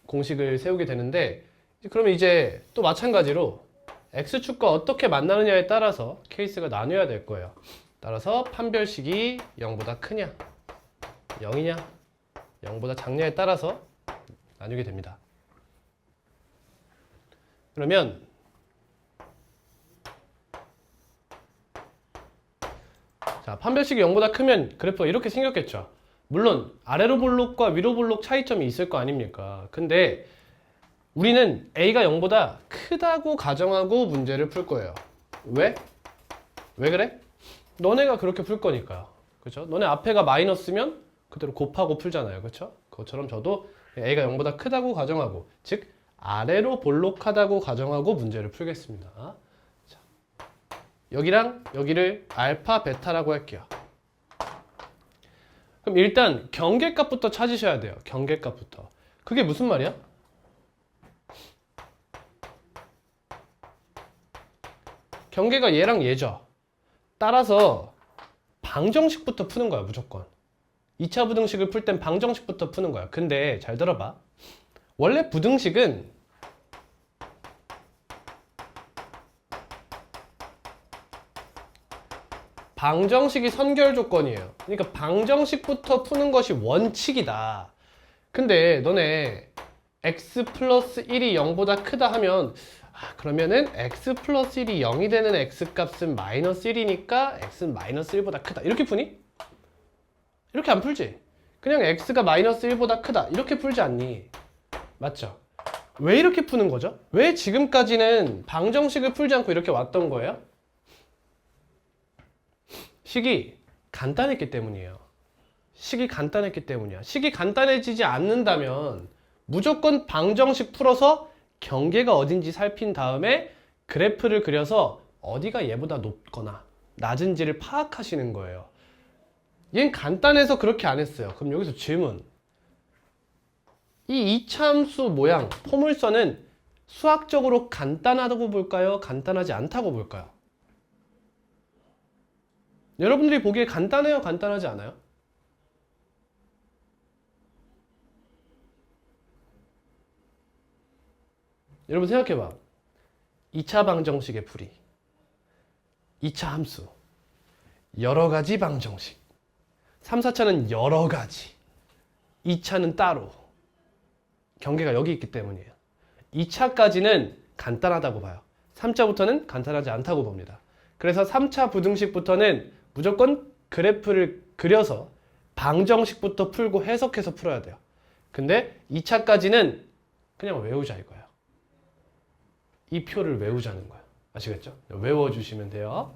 공식을 세우게 되는데, 그러면 이제 또 마찬가지로 x축과 어떻게 만나느냐에 따라서 케이스가 나뉘어야 될 거예요. 따라서 판별식이 0보다 크냐, 0이냐, 0보다 작냐에 따라서 나뉘게 됩니다. 그러면 자, 판별식이 0보다 크면 그래프가 이렇게 생겼겠죠. 물론 아래로 볼록과 위로 볼록 차이점이 있을 거 아닙니까? 근데 우리는 A가 0보다 크다고 가정하고 문제를 풀 거예요. 왜? 왜 그래? 너네가 그렇게 풀 거니까요. 그렇죠? 너네 앞에가 마이너스면 그대로 곱하고 풀잖아요. 그렇죠? 그것처럼 저도 A가 0보다 크다고 가정하고, 즉 아래로 볼록하다고 가정하고 문제를 풀겠습니다. 자, 여기랑 여기를 알파, 베타라고 할게요. 그럼 일단 경계값부터 찾으셔야 돼요. 경계값부터. 그게 무슨 말이야? 경계가 얘랑 얘죠. 따라서 방정식부터 푸는 거야, 무조건. 2차 부등식을 풀 땐 방정식부터 푸는 거야. 근데 잘 들어봐. 원래 부등식은 방정식이 선결 조건이에요. 그러니까 방정식부터 푸는 것이 원칙이다. 근데 너네 x 플러스 1이 0보다 크다 하면, 그러면은 x 플러스 1이 0이 되는 x값은 마이너스 1이니까 x는 마이너스 1보다 크다. 이렇게 푸니? 이렇게 안 풀지? 그냥 x가 마이너스 1보다 크다. 이렇게 풀지 않니? 맞죠? 왜 이렇게 푸는 거죠? 왜 지금까지는 방정식을 풀지 않고 이렇게 왔던 거예요? 식이 간단했기 때문이에요. 식이 간단했기 때문이야. 식이 간단해지지 않는다면 무조건 방정식 풀어서 경계가 어딘지 살핀 다음에 그래프를 그려서 어디가 얘보다 높거나 낮은지를 파악하시는 거예요. 얘는 간단해서 그렇게 안 했어요. 그럼 여기서 질문. 이 2차 함수 모양, 포물선은 수학적으로 간단하다고 볼까요? 간단하지 않다고 볼까요? 여러분들이 보기에 간단해요? 간단하지 않아요? 여러분 생각해봐. 2차 방정식의 풀이, 2차 함수, 여러 가지 방정식, 3, 4차는 여러 가지, 2차는 따로. 경계가 여기 있기 때문이에요. 2차까지는 간단하다고 봐요. 3차부터는 간단하지 않다고 봅니다. 그래서 3차 부등식부터는 무조건 그래프를 그려서 방정식부터 풀고 해석해서 풀어야 돼요. 근데 2차까지는 그냥 외우자 이거예요. 이 표를 외우자는 거예요. 아시겠죠? 외워주시면 돼요.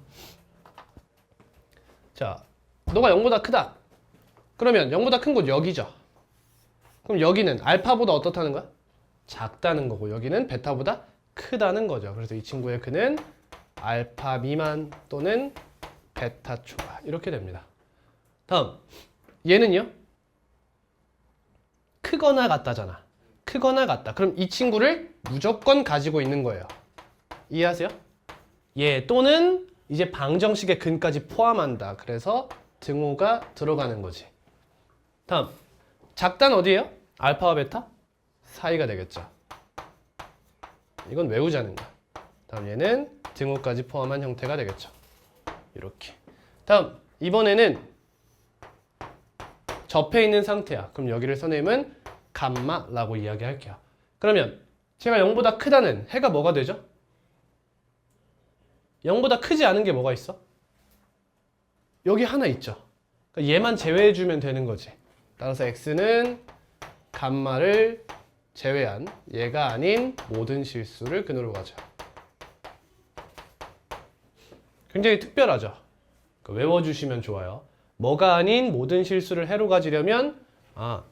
자, 너가 0보다 크다. 그러면 0보다 큰 곳 여기죠. 그럼 여기는 알파보다 어떻다는 거야? 작다는 거고 여기는 베타보다 크다는 거죠. 그래서 이 친구의 크는 알파 미만 또는 베타 초과 이렇게 됩니다. 다음 얘는요? 크거나 같다잖아. 크거나 같다. 그럼 이 친구를 무조건 가지고 있는 거예요. 이해하세요? 예, 또는 이제 방정식의 근까지 포함한다. 그래서 등호가 들어가는 거지. 다음 작다는 어디예요? 알파와 베타? 사이가 되겠죠. 이건 외우자는 거야. 다음 얘는 등호까지 포함한 형태가 되겠죠. 이렇게. 다음 이번에는 접해 있는 상태야. 그럼 여기를 선생님은 감마라고 이야기할게요. 그러면 제가 0보다 크다는 해가 뭐가 되죠? 0보다 크지 않은 게 뭐가 있어? 여기 하나 있죠. 그러니까 얘만 제외해주면 되는 거지. 따라서 x는 감마를 제외한 얘가 아닌 모든 실수를 근으로 가져. 굉장히 특별하죠. 외워주시면 좋아요. 뭐가 아닌 모든 실수를 해로 가지려면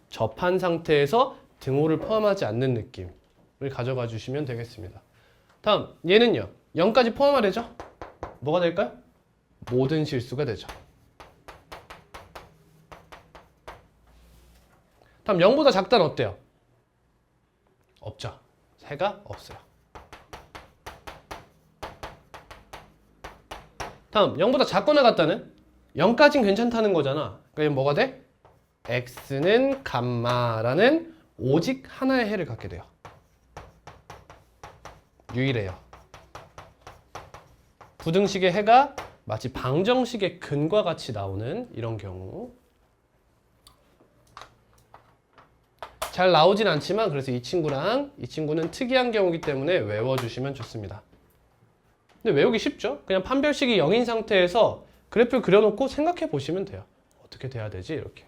접한 상태에서 등호를 포함하지 않는 느낌을 가져가 주시면 되겠습니다. 다음 얘는요. 0까지 포함하되죠? 뭐가 될까요? 모든 실수가 되죠. 다음 0보다 작다는 어때요? 없죠. 해가 없어요. 다음 0보다 작거나 같다는 0까지는 괜찮다는 거잖아. 그러니까 뭐가 돼? x는 감마라는 오직 하나의 해를 갖게 돼요. 유일해요. 부등식의 해가 마치 방정식의 근과 같이 나오는 이런 경우. 잘 나오진 않지만 그래서 이 친구랑 이 친구는 특이한 경우이기 때문에 외워주시면 좋습니다. 근데 외우기 쉽죠? 그냥 판별식이 0인 상태에서 그래프를 그려놓고 생각해 보시면 돼요. 어떻게 돼야 되지? 이렇게.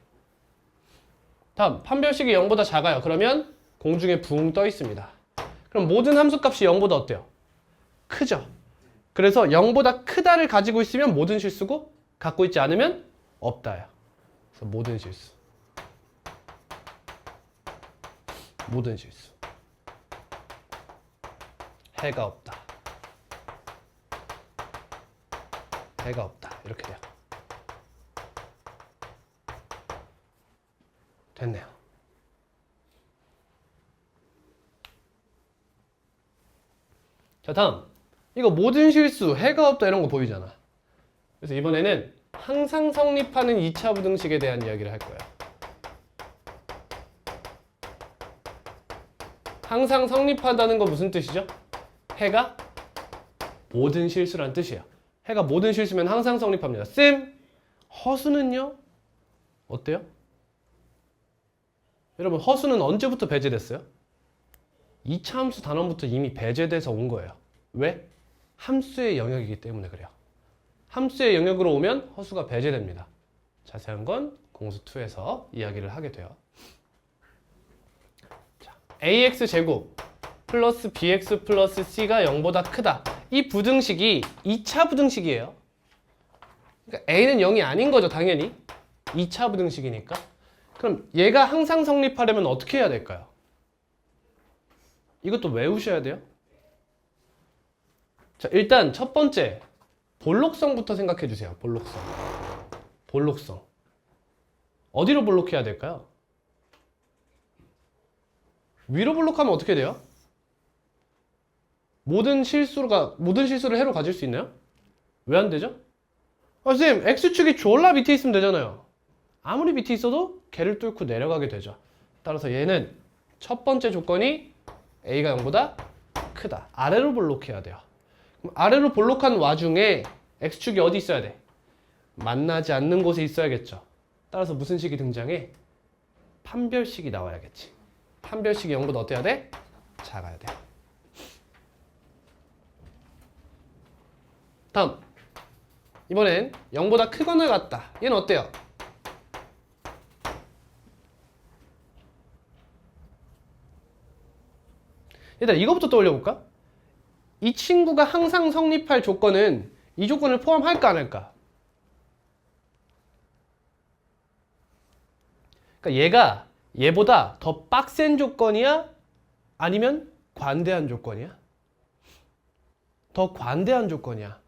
다음 판별식이 0보다 작아요. 그러면 공중에 붕 떠 있습니다. 그럼 모든 함수값이 0보다 어때요? 크죠? 그래서 0보다 크다를 가지고 있으면 모든 실수고 갖고 있지 않으면 없다요. 그래서 모든 실수. 모든 실수. 해가 없다. 해가 없다. 이렇게 돼요. 됐네요. 자, 다음. 이거 모든 실수, 해가 없다 이런 거 보이잖아. 그래서 이번에는 항상 성립하는 2차 부등식에 대한 이야기를 할 거예요. 항상 성립한다는 거 무슨 뜻이죠? 해가 모든 실수란 뜻이에요. 해가 모든 실수면 항상 성립합니다. 쌤, 허수는요? 어때요? 여러분, 허수는 언제부터 배제됐어요? 2차 함수 단원부터 이미 배제돼서 온 거예요. 왜? 함수의 영역이기 때문에 그래요. 함수의 영역으로 오면 허수가 배제됩니다. 자세한 건 공수 2에서 이야기를 하게 돼요. 자, ax제곱 플러스 bx 플러스 c가 0보다 크다. 이 부등식이 2차 부등식이에요. 그러니까 a는 0이 아닌 거죠, 당연히. 2차 부등식이니까. 그럼 얘가 항상 성립하려면 어떻게 해야 될까요? 이것도 외우셔야 돼요. 자, 일단 첫 번째 볼록성부터 생각해 주세요. 볼록성. 볼록성. 어디로 볼록해야 될까요? 위로 볼록하면 어떻게 돼요? 모든 실수를 해로 가질 수 있나요? 왜 안 되죠? 선생님, x축이 졸라 밑에 있으면 되잖아요. 아무리 밑에 있어도 걔를 뚫고 내려가게 되죠. 따라서 얘는 첫 번째 조건이 a가 0보다 크다. 아래로 볼록해야 돼요. 그럼 아래로 볼록한 와중에 x축이 어디 있어야 돼? 만나지 않는 곳에 있어야겠죠. 따라서 무슨 식이 등장해? 판별식이 나와야겠지. 판별식이 0보다 어때야 돼? 작아야 돼. 다음. 이번엔 0보다 크거나 같다. 얘는 어때요? 일단 이거부터 떠올려 볼까? 이 친구가 항상 성립할 조건은 이 조건을 포함할까 안 할까? 그러니까 얘가 얘보다 더 빡센 조건이야? 아니면 관대한 조건이야? 더 관대한 조건이야.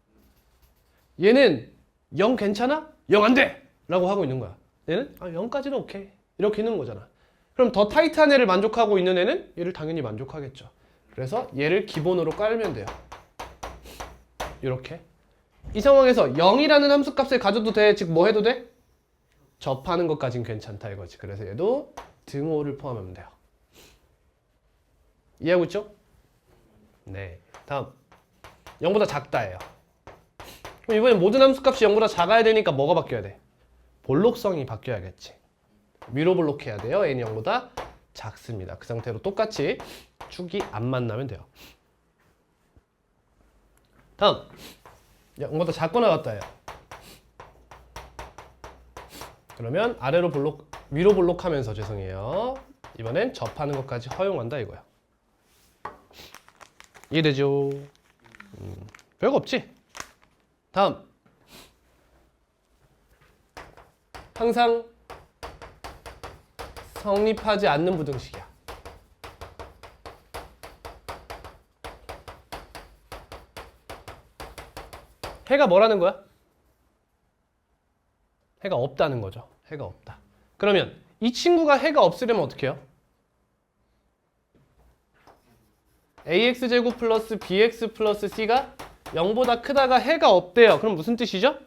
얘는 0 괜찮아? 0 안 돼! 라고 하고 있는 거야. 얘는 0까지는 오케이. 이렇게 있는 거잖아. 그럼 더 타이트한 애를 만족하고 있는 애는 얘를 당연히 만족하겠죠. 그래서 얘를 기본으로 깔면 돼요. 이렇게. 이 상황에서 0이라는 함수값을 가져도 돼? 즉 뭐 해도 돼? 접하는 것까진 괜찮다 이거지. 그래서 얘도 등호를 포함하면 돼요. 이해하고 있죠? 네. 다음 0보다 작다예요. 그럼 이번엔 모든 함수값이 0보다 작아야 되니까 뭐가 바뀌어야 돼? 볼록성이 바뀌어야겠지. 위로 볼록해야 돼요. n이 0보다 작습니다. 그 상태로 똑같이 축이 안 만나면 돼요. 다음 0보다 작거나 같다예요. 그러면 아래로 볼록, 위로 볼록하면서 죄송해요. 이번엔 접하는 것까지 허용한다 이거야. 이해되죠? 별거 없지? 다음 항상 성립하지 않는 부등식이야. 해가 뭐라는 거야? 해가 없다는 거죠. 해가 없다. 그러면 이 친구가 해가 없으려면 어떻게 해요? ax제곱 플러스 bx 플러스 c가 0보다 크다가 해가 없대요. 그럼 무슨 뜻이죠?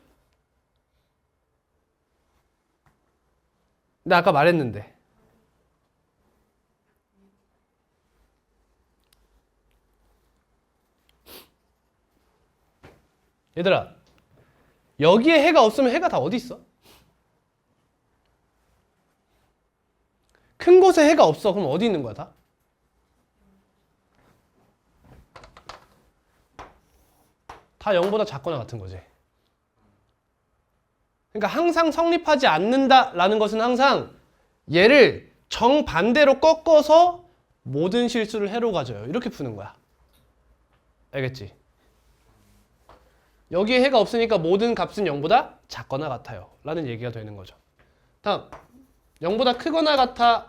나 아까 말했는데 얘들아 여기에 해가 없으면 해가 다 어디 있어? 큰 곳에 해가 없어. 그럼 어디 있는 거야 다? 다 0보다 작거나 같은 거지. 그러니까 항상 성립하지 않는다라는 것은 항상 얘를 정반대로 꺾어서 모든 실수를 해로 가져요. 이렇게 푸는 거야. 알겠지? 여기에 해가 없으니까 모든 값은 0보다 작거나 같아요. 라는 얘기가 되는 거죠. 다음 0보다 크거나 같아.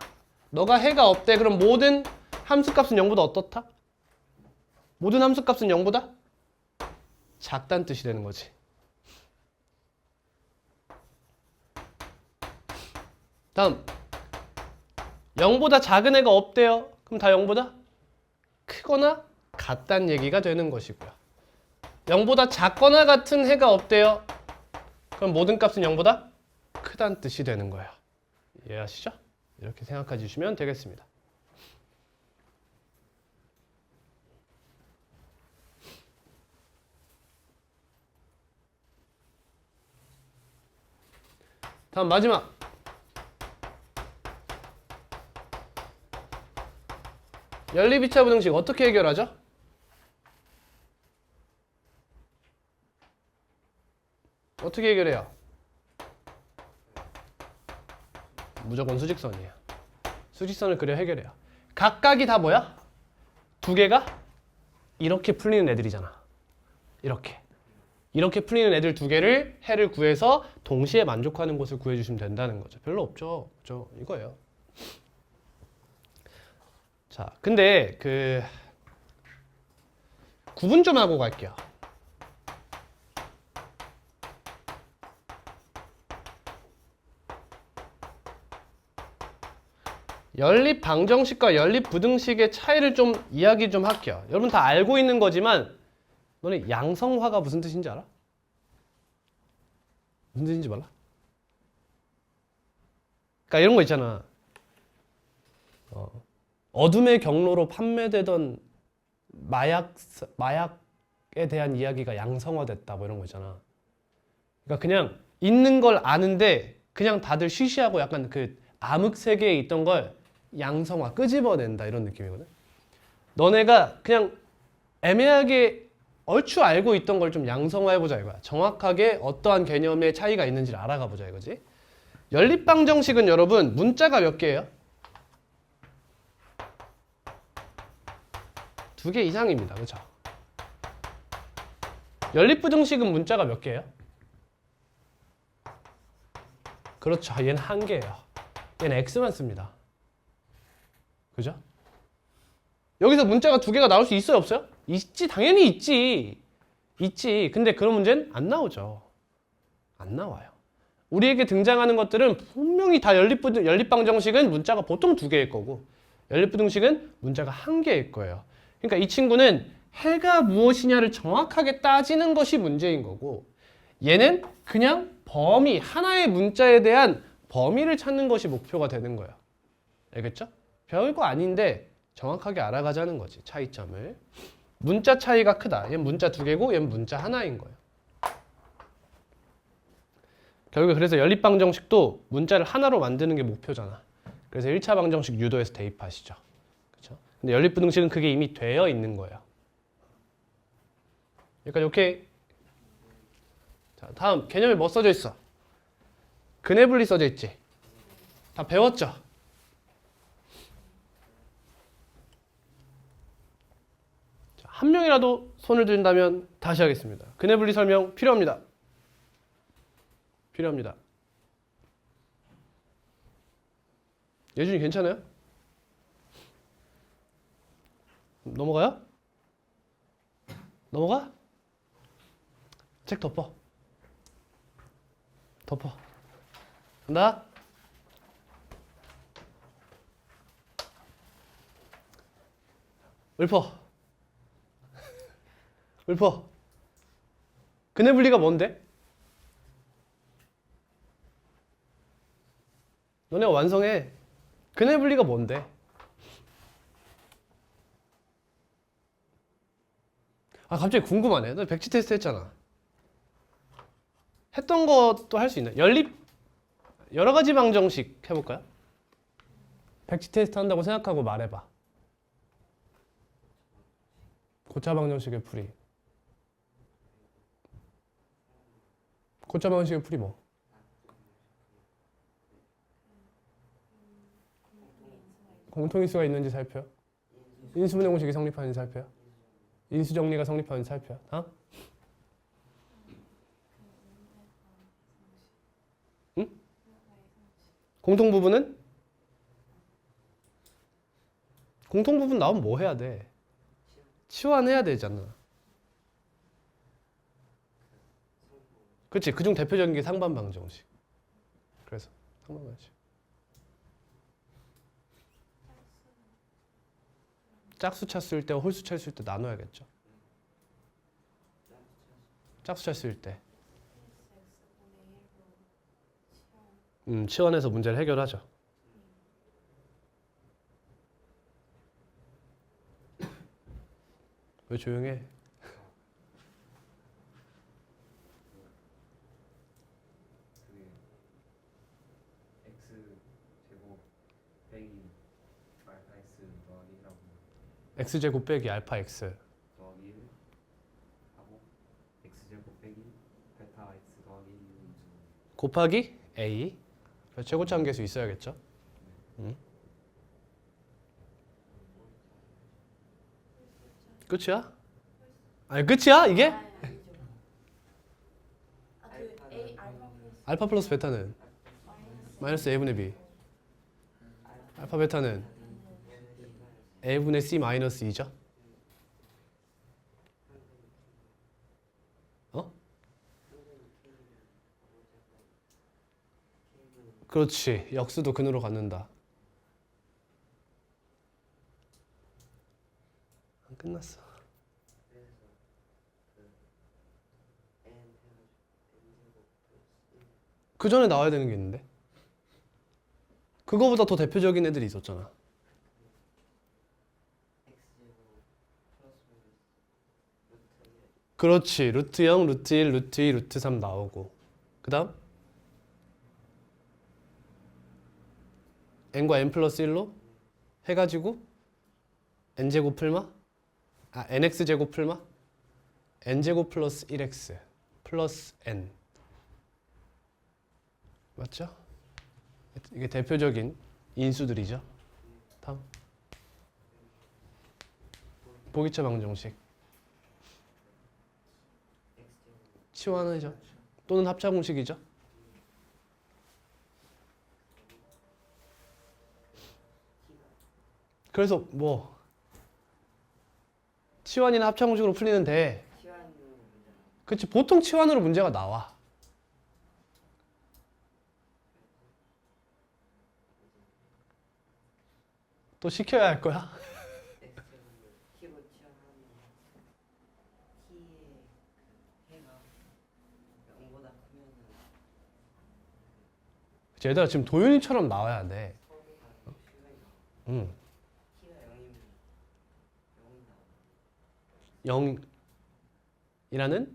너가 해가 없대. 그럼 모든 함수값은 0보다 어떻다? 모든 함수값은 0보다 작다는 뜻이 되는 거지. 다음 0보다 작은 애가 없대요. 그럼 다 0보다 크거나 같다는 얘기가 되는 것이고요. 0보다 작거나 같은 해가 없대요. 그럼 모든 값은 0보다 크다는 뜻이 되는 거예요. 이해하시죠? 이렇게 생각해 주시면 되겠습니다. 다음 마지막 연립이차 부등식 어떻게 해결하죠? 어떻게 해결해요? 무조건 수직선이에요. 수직선을 그려 해결해요. 각각이 다 뭐야? 두 개가 이렇게 풀리는 애들이잖아. 이렇게 풀리는 애들 두 개를 해를 구해서 동시에 만족하는 곳을 구해주시면 된다는 거죠. 별로 없죠. 그죠? 이거예요. 자, 근데 구분 좀 하고 갈게요. 연립 방정식과 연립 부등식의 차이를 좀 이야기 좀 할게요. 여러분 다 알고 있는 거지만 너네 양성화가 무슨 뜻인지 알아? 무슨 뜻인지 몰라? 그러니까 이런 거 있잖아. 어둠의 경로로 판매되던 마약에 대한 이야기가 양성화됐다 뭐 이런 거 있잖아. 그러니까 그냥 있는 걸 아는데 그냥 다들 쉬쉬하고 약간 그 암흑 세계에 있던 걸 양성화, 끄집어낸다 이런 느낌이거든. 너네가 그냥 애매하게 얼추 알고 있던 걸 좀 양성화해보자 이거야. 정확하게 어떠한 개념의 차이가 있는지를 알아가보자 이거지. 연립방정식은 여러분 문자가 몇 개예요? 두 개 이상입니다. 그렇죠? 연립부등식은 문자가 몇 개예요? 그렇죠. 얘는 한 개예요. 얘는 x만 씁니다. 그죠? 여기서 문자가 두 개가 나올 수 있어요, 없어요? 있지, 당연히 있지. 있지. 근데 그런 문제는 안 나오죠. 안 나와요. 우리에게 등장하는 것들은 분명히 다 연립방정식은 문자가 보통 두 개일 거고, 연립부등식은 문자가 한 개일 거예요. 그러니까 이 친구는 해가 무엇이냐를 정확하게 따지는 것이 문제인 거고, 얘는 그냥 범위, 하나의 문자에 대한 범위를 찾는 것이 목표가 되는 거예요. 알겠죠? 별거 아닌데 정확하게 알아가자는 거지, 차이점을. 문자 차이가 크다. 얘는 문자 두 개고 얘는 문자 하나인 거예요. 결국에 그래서 연립방정식도 문자를 하나로 만드는 게 목표잖아. 그래서 1차 방정식 유도해서 대입하시죠. 그렇죠? 근데 연립부등식은 그게 이미 되어 있는 거예요. 여기까지 오케이? 자, 다음 개념에 뭐 써져 있어? 근해분리 써져 있지? 다 배웠죠? 자, 한 명이라도 손을 든다면 다시 하겠습니다. 근해분리 설명 필요합니다. 필요합니다. 예준이 괜찮아요? 넘어가요? 넘어가? 책 덮어. 덮어. 간다. 읊어. 읊어. 근해분리가 뭔데? 너네가 완성해. 근해분리가 뭔데? 아, 갑자기 궁금하네. 너 백지 테스트 했잖아. 했던 것도 할 수 있나? 여러 가지 방정식 해볼까요? 백지 테스트 한다고 생각하고 말해봐. 고차 방정식의 풀이. 고차 방정식의 풀이 뭐? 공통인수가 있는지 살펴. 인수분해 공식이 성립하는지 살펴. 인수정리가 성립하는지 살펴. 응? 공통부분은? 공통부분 나오면 뭐 해야 돼? 치환해야 되잖아. 그치? 그중 대표적인 게 상반방정식. 그래서 상반방정식. 짝수차 쓸 때와 홀수차 쓸 때 나눠야겠죠. 짝수차 쓸 때. 치환해서 문제를 해결하죠. 왜 조용해? x제곱 빼기 알파 x 더하기 1 하고 x제곱 빼기 베타 x 더하기 1 곱하기 a. 최고차 함계수 있어야겠죠. 끝이야? 아니 끝이야 이게? 알파 플러스 베타는 마이너스 a분의 b. 알파 베타는 a분의 c 마이너스 2죠? 어? 그렇지. 역수도 근으로 갖는다. 안 끝났어. 그 전에 나와야 되는 게 있는데? 그거보다 더 대표적인 애들이 있었잖아. 그렇지. 루트 0, 루트 1, 루트 2, 루트 3 나오고. 그 다음? n과 n 플러스 1로 해가지고 n제곱 풀마? nx제곱 풀마? n제곱 플러스 1x 플러스 n. 맞죠? 이게 대표적인 인수들이죠. 다음. 보기차 방정식. 치환이죠. 또는 합차공식이죠. 그래서 뭐 치환이나 합차공식으로 풀리는데, 그치, 보통 치환으로 문제가 나와. 또 시켜야 할 거야? 그치, 얘들아 지금 도윤이처럼 나와야 돼. 응. 0이라는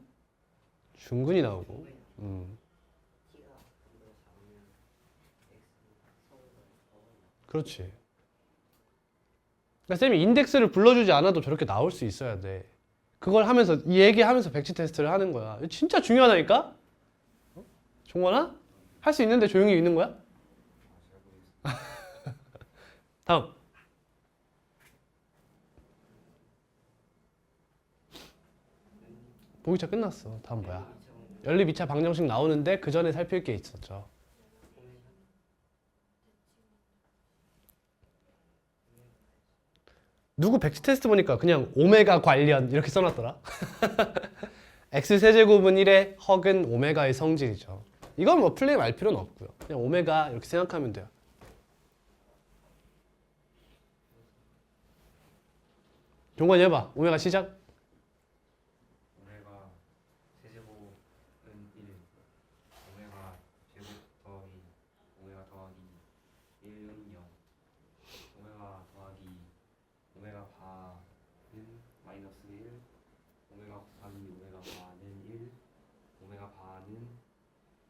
중근이 나오고. 그렇지. 그러니까 쌤이 인덱스를 불러주지 않아도 저렇게 나올 수 있어야 돼. 그걸 하면서, 이 얘기하면서 백지 테스트를 하는 거야. 이거 진짜 중요하다니까? 어? 종원아? 할 수 있는데 조용히 있는 거야? 다음. 보기차 끝났어. 다음 뭐야? 연립 2차 방정식 나오는데 그 전에 살필 게 있었죠. 누구 백지 테스트 보니까 그냥 오메가 관련 이렇게 써놨더라. x세제곱은 1의 헉은 오메가의 성질이죠. 이건 뭐 플레임 알 필요는 없고요. 그냥 오메가 이렇게 생각하면 돼요. 종관이 해봐. 오메가 시작. 오메가 세제곱은 1, 오메가 제곱 더하기 오메가 더하기 1은 0, 오메가 더하기 오메가 반은 마이너스 1, 오메가 곱하기 오메가 반은 1, 오메가 반은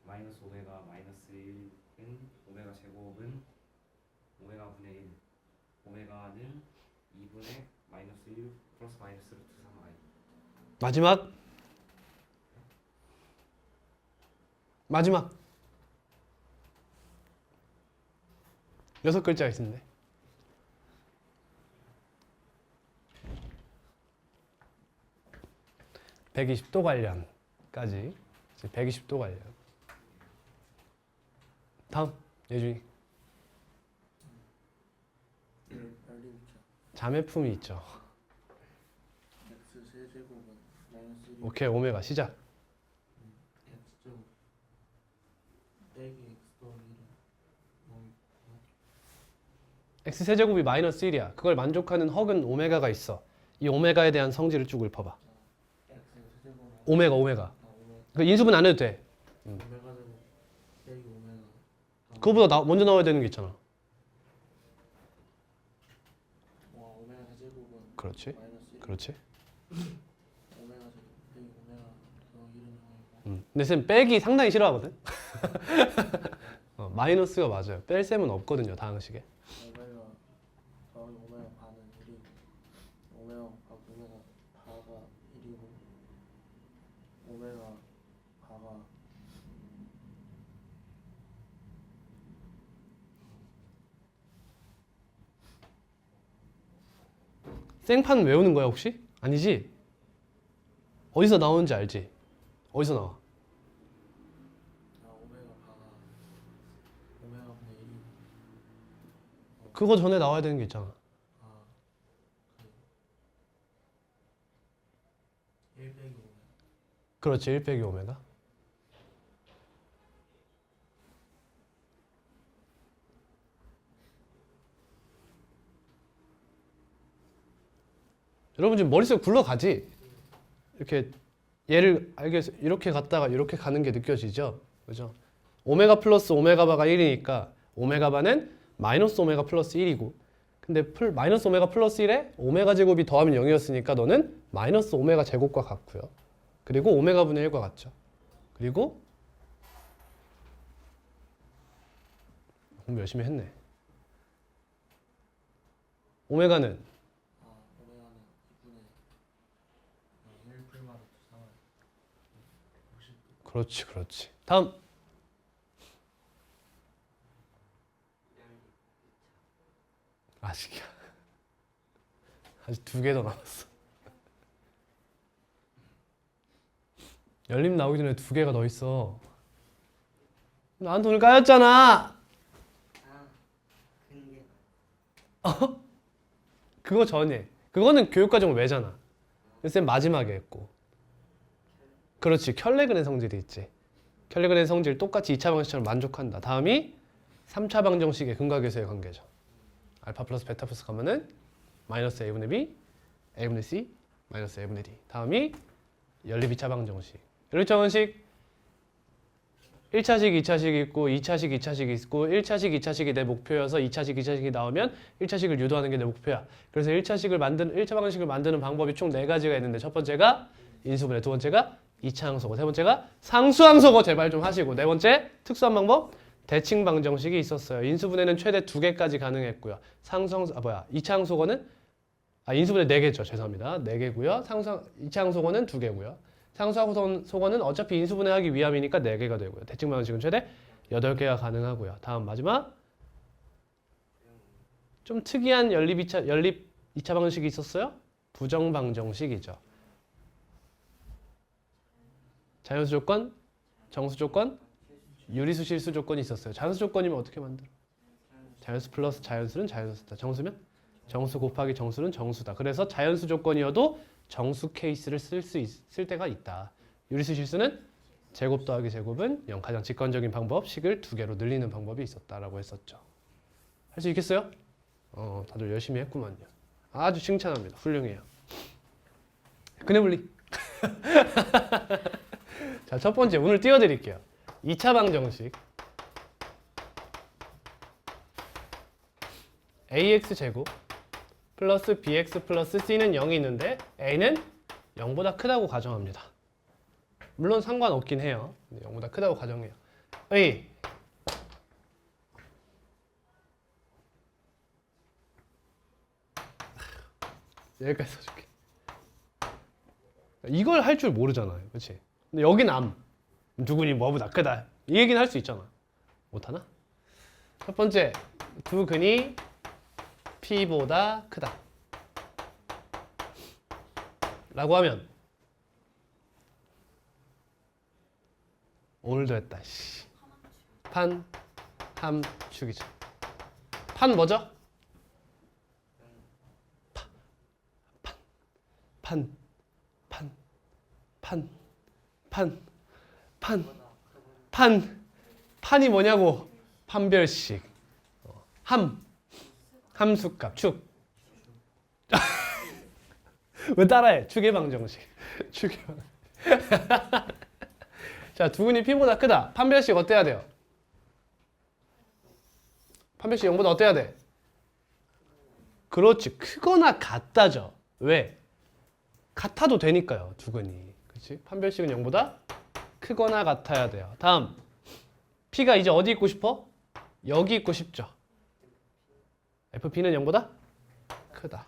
마이너스 오메가 마이너스 1은 오메가 제곱은 오메가 분의 1, 오메가는 2분의 마이너스 1 플러스 마이너스 루트 3i. 마지막 6글자 있는데 120도 관련까지. 120도 관련. 다음 예준이. 자매품이 있죠. x세제곱은 마이너스 1 오케이, 오메가 시작. x제곱 빼기 x 더하기 1은 x 세제곱이 마이너스 1이야. 그걸 만족하는 헉은 오메가가 있어. 이 오메가에 대한 성질을 쭉 읊어봐. x세제곱은 오메가. 오메가 그 인수분 안 해도 돼. 오메가 제곱 빼기 오메가 그거보다 먼저 나와야 되는 게 있잖아. 와 오메가 세제곱은 그렇지. 마이너스 1 그렇지. 오메가 제곱 빼기 오메가 더하기 1은 0이고 근데 쌤 빼기 상당히 싫어하거든. 마이너스가 맞아요. 뺄 셈은 없거든요, 다항식에. 오메가 더하기 오메가 반은 1이고 오메가 곱하기 오메가 바가 1이고 오메가 바가 생판 외우는 거야 혹시? 아니지? 어디서 나오는지 알지? 어디서 나와? 오메가 바가 오메가 분의 1이고 그거 전에 나와야 되는 게 있잖아. 1 빼기 오메가 그렇지. 1 빼기 오메가. 여러분 지금 머릿속에 굴러가지? 이렇게 얘를 알겠어. 이렇게 갔다가 이렇게 가는 게 느껴지죠? 그죠? 오메가 플러스 오메가 바가 1이니까 오메가 바는 마이너스 오메가 플러스 1이고, 근데 마이너스 오메가 플러스 1에 오메가 제곱이 더하면 0이었으니까 너는 마이너스 오메가 제곱과 같고요. 그리고 오메가 분의 1과 같죠. 그리고 공부 열심히 했네. 오메가는 오메가는 2분의 1 풀마 루트 3을 60도 그렇지, 그렇지. 다음. 아직이야. 아직 2개 더 남았어. 연립 나오기 전에 두 개가 더 있어. 난 돈을 까였잖아. 근게 그거 전에. 그거는 교육과정 외잖아. 쌤 마지막에 했고. 그렇지. 켈레그렌 성질이 있지. 켈레그렌 성질 똑같이 2차 방정식처럼 만족한다. 다음이 3차 방정식의 근각에서의 관계죠. 알파 플러스 베타 플러스 가면은 마이너스 a분의 b, a분의 c, 마이너스 a분의 d. 다음이 연립 2차 방정식. 연립 2차 방정식 1차식, 2차식 있고 2차식, 2차식 있고 1차식, 2차식이 내 목표여서 2차식, 2차식이 나오면 1차식을 유도하는 게 내 목표야. 그래서 1차 방정식을 만드는 방법이 총 4가지가 있는데 첫 번째가 인수분해, 두 번째가 2차 항소고, 세 번째가 상수 항소고 제발 좀 하시고, 네 번째 특수한 방법 대칭 방정식이 있었어요. 인수분해는 최대 2개까지 가능했고요. 2차 항소고는 인수분해 4개죠. 죄송합니다. 4개고요. 2차 항소고는 2개고요. 상수항소고는 어차피 인수분해하기 위함이니까 4개가 되고요. 대칭 방정식은 최대 8개가 가능하고요. 다음 마지막 좀 특이한 연립 2차 방정식이 있었어요. 부정 방정식이죠. 자연수 조건, 정수 조건, 유리수 실수 조건이 있었어요. 자연수 조건이면 어떻게 만들어? 자연수 플러스 자연수는 자연수다. 정수면 정수 곱하기 정수는 정수다. 그래서 자연수 조건이어도 정수 케이스를 쓸 때가 있다. 유리수 실수는 제곱 더하기 제곱은 0. 가장 직관적인 방법, 식을 2개로 늘리는 방법이 있었다라고 했었죠. 할 수 있겠어요? 다들 열심히 했구만요. 아주 칭찬합니다. 훌륭해요. 근해분리. 자, 첫 번째 오늘 띄워드릴게요. 2차 방정식 ax 제곱 플러스 bx 플러스 c는 0이 있는데 a는 0보다 크다고 가정합니다. 물론 상관없긴 해요. 0보다 크다고 가정해요. a 여기까지 써줄게. 이걸 할 줄 모르잖아요. 그렇지? 근데 여긴 암. 두근이 뭐보다 크다. 이 얘기는 할 수 있잖아. 못하나? 첫 번째, 두근이 P보다 크다. 라고 하면 오늘도 했다. 씨. 판, 함축이죠. 판 뭐죠? 판이 뭐냐고. 판별식. 함수값 축. 왜 따라해? 축의 방정식. 축의 방정식. 자, 두근이 P보다 크다. 판별식 어때야 돼요? 판별식 0보다 어때야 돼? 그렇지. 크거나 같다죠. 왜? 같아도 되니까요. 두근이. 그렇지? 판별식은 0보다 크거나 같아야 돼요. 다음. P가 이제 어디 있고 싶어? 여기 있고 싶죠. FP는 0보다 크다.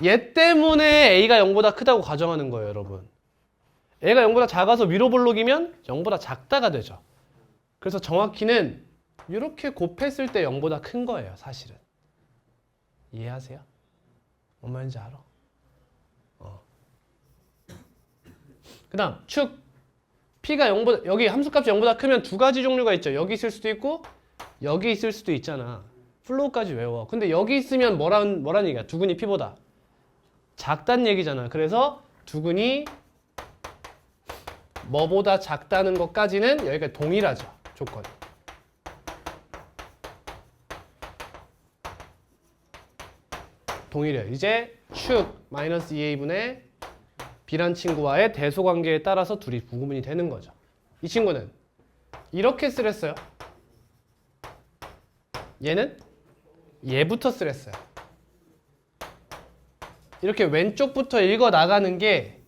얘 때문에 A가 0보다 크다고 가정하는 거예요, 여러분. A가 0보다 작아서 위로 볼록이면 0보다 작다가 되죠. 그래서 정확히는 이렇게 곱했을 때 0보다 큰 거예요, 사실은. 이해하세요? 뭔 말인지 알아? 그 다음 축. P가 0보다, 여기 함수값이 0보다 크면 2가지 종류가 있죠. 여기 있을 수도 있고 여기 있을 수도 있잖아. 플로우까지 외워. 근데 여기 있으면 뭐란 얘기야? 두근이 P보다 작단 얘기잖아. 그래서 두근이 뭐보다 작다는 것까지는 여기가 동일하죠. 조건이. 동일해요. 이제 축 마이너스 2a분의 b란 친구와의 대소관계에 따라서 둘이 부구분이 되는 거죠. 이 친구는 이렇게 쓰랬어요. 얘는 얘부터 쓰랬어요. 이렇게 왼쪽부터 읽어 나가는 게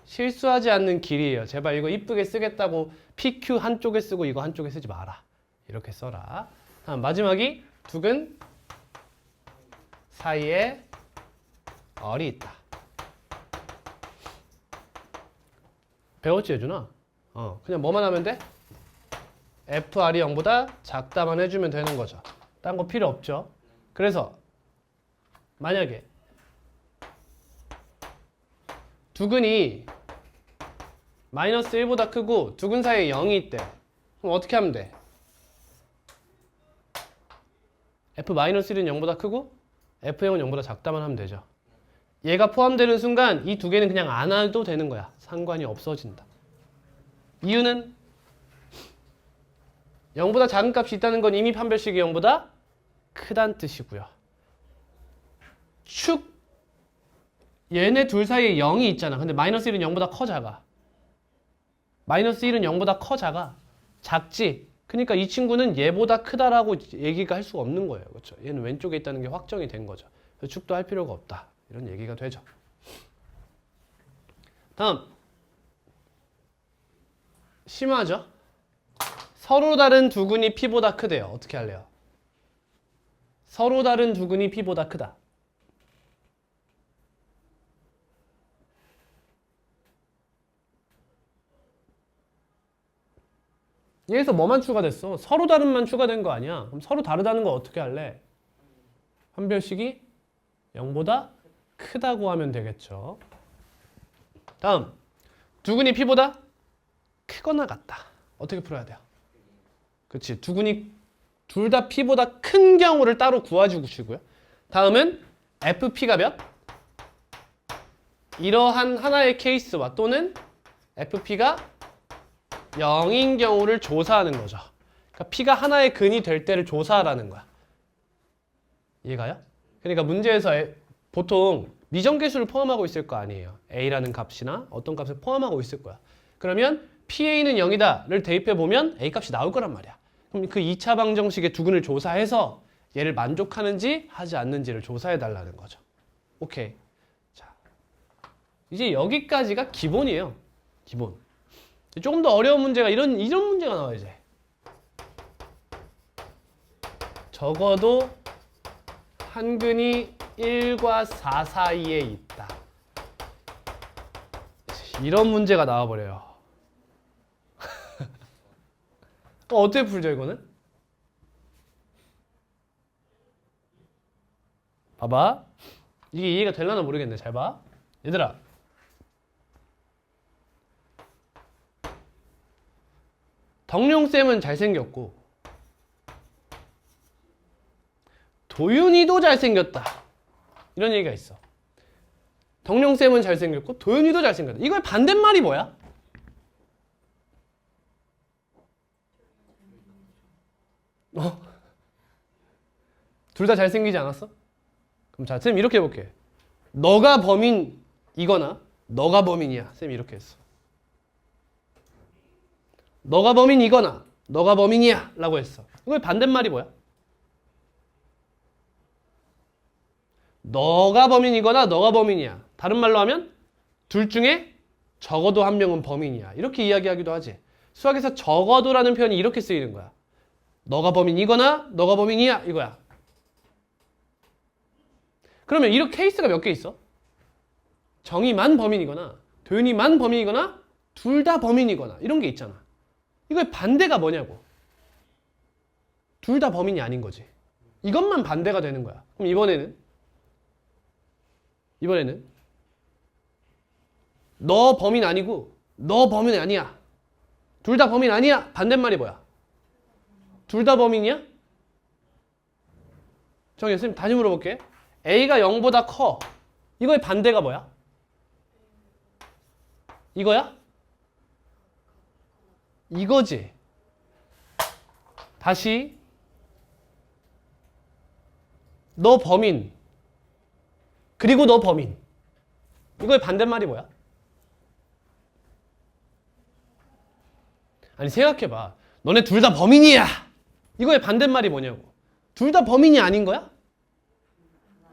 실수하지 않는 길이에요. 제발 이거 이쁘게 쓰겠다고 PQ 한쪽에 쓰고 이거 한쪽에 쓰지 마라. 이렇게 써라. 다음 마지막이 두근 사이에 얼이 있다. 배웠지 예준아? 그냥 뭐만 하면 돼? FR이 0보다 작다만 해주면 되는 거죠. 딴 거 필요 없죠. 그래서 만약에 두근이 마이너스 1보다 크고 두근 사이에 0이 있대. 그럼 어떻게 하면 돼? f-1은 0보다 크고 f0은 0보다 작다만 하면 되죠. 얘가 포함되는 순간 이 두 개는 그냥 안 해도 되는 거야. 상관이 없어진다. 이유는 0보다 작은 값이 있다는 건 이미 판별식이 0보다 크다는 뜻이고요. 축 얘네 둘 사이에 0이 있잖아. 근데 마이너스 1은 0보다 커 작아. 마이너스 1은 0보다 커 작아. 작지? 그러니까 이 친구는 얘보다 크다라고 얘기가 할 수가 없는 거예요. 그렇죠? 얘는 왼쪽에 있다는 게 확정이 된 거죠. 그래서 축도 할 필요가 없다. 이런 얘기가 되죠. 다음. 심하죠? 서로 다른 두근이 P보다 크대요. 어떻게 할래요? 서로 다른 두근이 P보다 크다. 여기서 뭐만 추가됐어? 서로 다른만 추가된 거 아니야? 그럼 서로 다르다는 거 어떻게 할래? 판별식이 0보다 크다고 하면 되겠죠. 다음. 두근이 P보다 크거나 같다. 어떻게 풀어야 돼요? 그렇지. 두근이 둘 다 P보다 큰 경우를 따로 구해주고 시고요. 다음은 FP가 몇? 이러한 하나의 케이스와 또는 FP가 0인 경우를 조사하는 거죠. 그러니까 P가 하나의 근이 될 때를 조사하라는 거야. 이해가요? 그러니까 문제에서 보통 미정계수를 포함하고 있을 거 아니에요. A라는 값이나 어떤 값을 포함하고 있을 거야. 그러면 PA는 0이다를 대입해보면 A 값이 나올 거란 말이야. 그럼 그 2차 방정식의 두근을 조사해서 얘를 만족하는지 하지 않는지를 조사해달라는 거죠. 오케이. 자, 이제 여기까지가 기본이에요. 기본. 조금 더 어려운 문제가 이런 문제가 나와요. 이제 적어도 한 근이 1과 4 사이에 있다. 이런 문제가 나와버려요. 어떻게 풀죠 이거는? 봐봐. 이게 이해가 되려나 모르겠네. 잘 봐. 얘들아. 덕룡쌤은 잘생겼고 도윤이도 잘생겼다. 이런 얘기가 있어. 덕룡쌤은 잘생겼고 도윤이도 잘생겼다. 이거의 반대말이 뭐야? 둘 다 잘생기지 않았어? 그럼 자, 쌤 이렇게 해볼게. 너가 범인이거나 너가 범인이야. 쌤 이렇게 했어. 너가 범인이거나 너가 범인이야 라고 했어. 이거의 반대말이 뭐야? 너가 범인이거나 너가 범인이야. 다른 말로 하면 둘 중에 적어도 한 명은 범인이야. 이렇게 이야기하기도 하지. 수학에서 적어도라는 표현이 이렇게 쓰이는 거야. 너가 범인이거나 너가 범인이야 이거야. 그러면 이런 케이스가 몇 개 있어? 정의만 범인이거나 도윤이만 범인이거나 둘 다 범인이거나 이런 게 있잖아. 이거의 반대가 뭐냐고. 둘 다 범인이 아닌 거지. 이것만 반대가 되는 거야. 그럼 이번에는 너 범인 아니고 너 범인 아니야. 둘 다 범인 아니야. 반대말이 뭐야? 둘 다 범인이야? 정희 선생님 다시 물어볼게. A가 0보다 커. 이거의 반대가 뭐야? 이거야? 이거지. 다시 너 범인 그리고 너 범인. 이거의 반대말이 뭐야? 아니 생각해봐. 너네 둘 다 범인이야. 이거의 반대말이 뭐냐고. 둘 다 범인이 아닌 거야?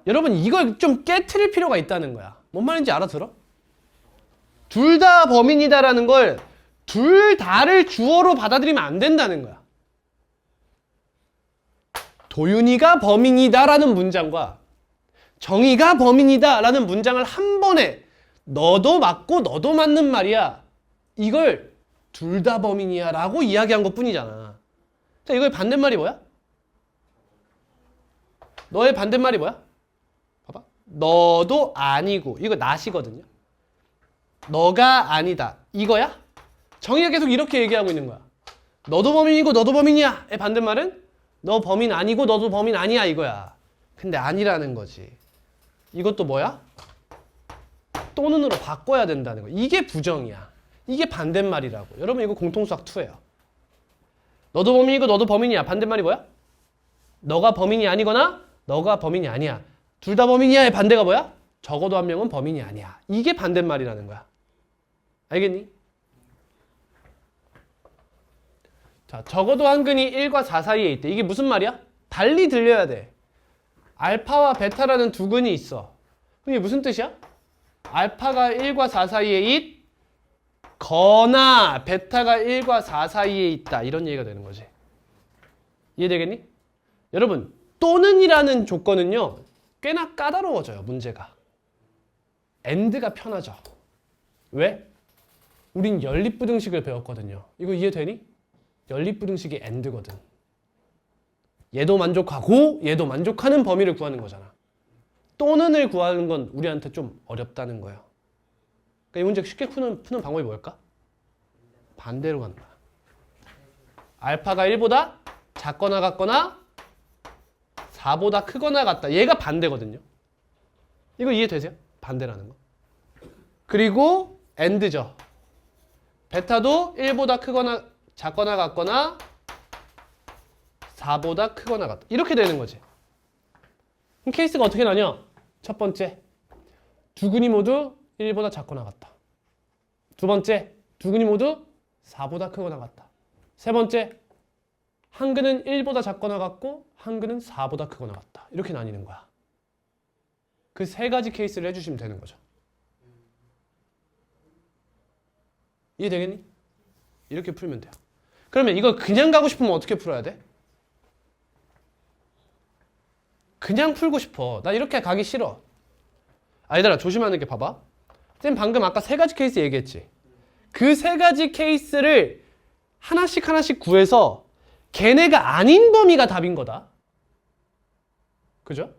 여러분 이걸 좀 깨트릴 필요가 있다는 거야. 뭔 말인지 알아들어? 둘 다 범인이다라는 걸 둘 다를 주어로 받아들이면 안 된다는 거야. 도윤이가 범인이다라는 문장과 정의가 범인이다라는 문장을 한 번에 너도 맞고 너도 맞는 말이야. 이걸 둘 다 범인이야 라고 이야기한 것 뿐이잖아. 자, 이거의 반대말이 뭐야? 너의 반대말이 뭐야? 봐봐. 너도 아니고 이거 낫이거든요. 너가 아니다. 이거야? 정의가 계속 이렇게 얘기하고 있는 거야. 너도 범인이고 너도 범인이야. 의 반대말은 너 범인 아니고 너도 범인 아니야 이거야. 근데 아니라는 거지. 이것도 뭐야? 또는으로 바꿔야 된다는 거. 이게 부정이야. 이게 반대말이라고. 여러분 이거 공통수학 2예요. 너도 범인이고 너도 범인이야. 반대말이 뭐야? 너가 범인이 아니거나 너가 범인이 아니야. 둘 다 범인이야의 반대가 뭐야? 적어도 한 명은 범인이 아니야. 이게 반대말이라는 거야. 알겠니? 자, 적어도 한근이 1과 4 사이에 있대. 이게 무슨 말이야? 달리 들려야 돼. 알파와 베타라는 두 근이 있어. 그럼 이게 무슨 뜻이야? 알파가 1과 4 사이에 있거나 베타가 1과 4 사이에 있다. 이런 얘기가 되는 거지. 이해되겠니? 여러분, 또는이라는 조건은요. 꽤나 까다로워져요. 문제가. AND가 편하죠. 왜? 우린 연립부등식을 배웠거든요. 이거 이해되니? 연립부등식이 AND거든. 얘도 만족하고 얘도 만족하는 범위를 구하는 거잖아. 또는을 구하는 건 우리한테 좀 어렵다는 거예요. 그러니까 이 문제 쉽게 푸는 방법이 뭘까? 반대로 가는 거야. 알파가 1보다 작거나 같거나 4보다 크거나 같다. 얘가 반대거든요. 이거 이해되세요? 반대라는 거. 그리고 AND죠. 베타도 1보다 크거나 작거나 같거나 4보다 크거나 같다. 이렇게 되는 거지. 그럼 케이스가 어떻게 나냐? 첫 번째, 두 근이 모두 1보다 작거나 같다. 두 번째, 두 근이 모두 4보다 크거나 같다. 세 번째, 한 근은 1보다 작거나 같고 한 근은 4보다 크거나 같다. 이렇게 나뉘는 거야. 그 세 가지 케이스를 해주시면 되는 거죠. 이해되겠니? 이렇게 풀면 돼요. 그러면 이걸 그냥 가고 싶으면 어떻게 풀어야 돼? 그냥 풀고 싶어. 나 이렇게 가기 싫어. 얘들아 조심하는 게 봐봐. 쌤 방금 아까 세 가지 케이스 얘기했지. 그 세 가지 케이스를 하나씩 하나씩 구해서 걔네가 아닌 범위가 답인 거다. 그죠?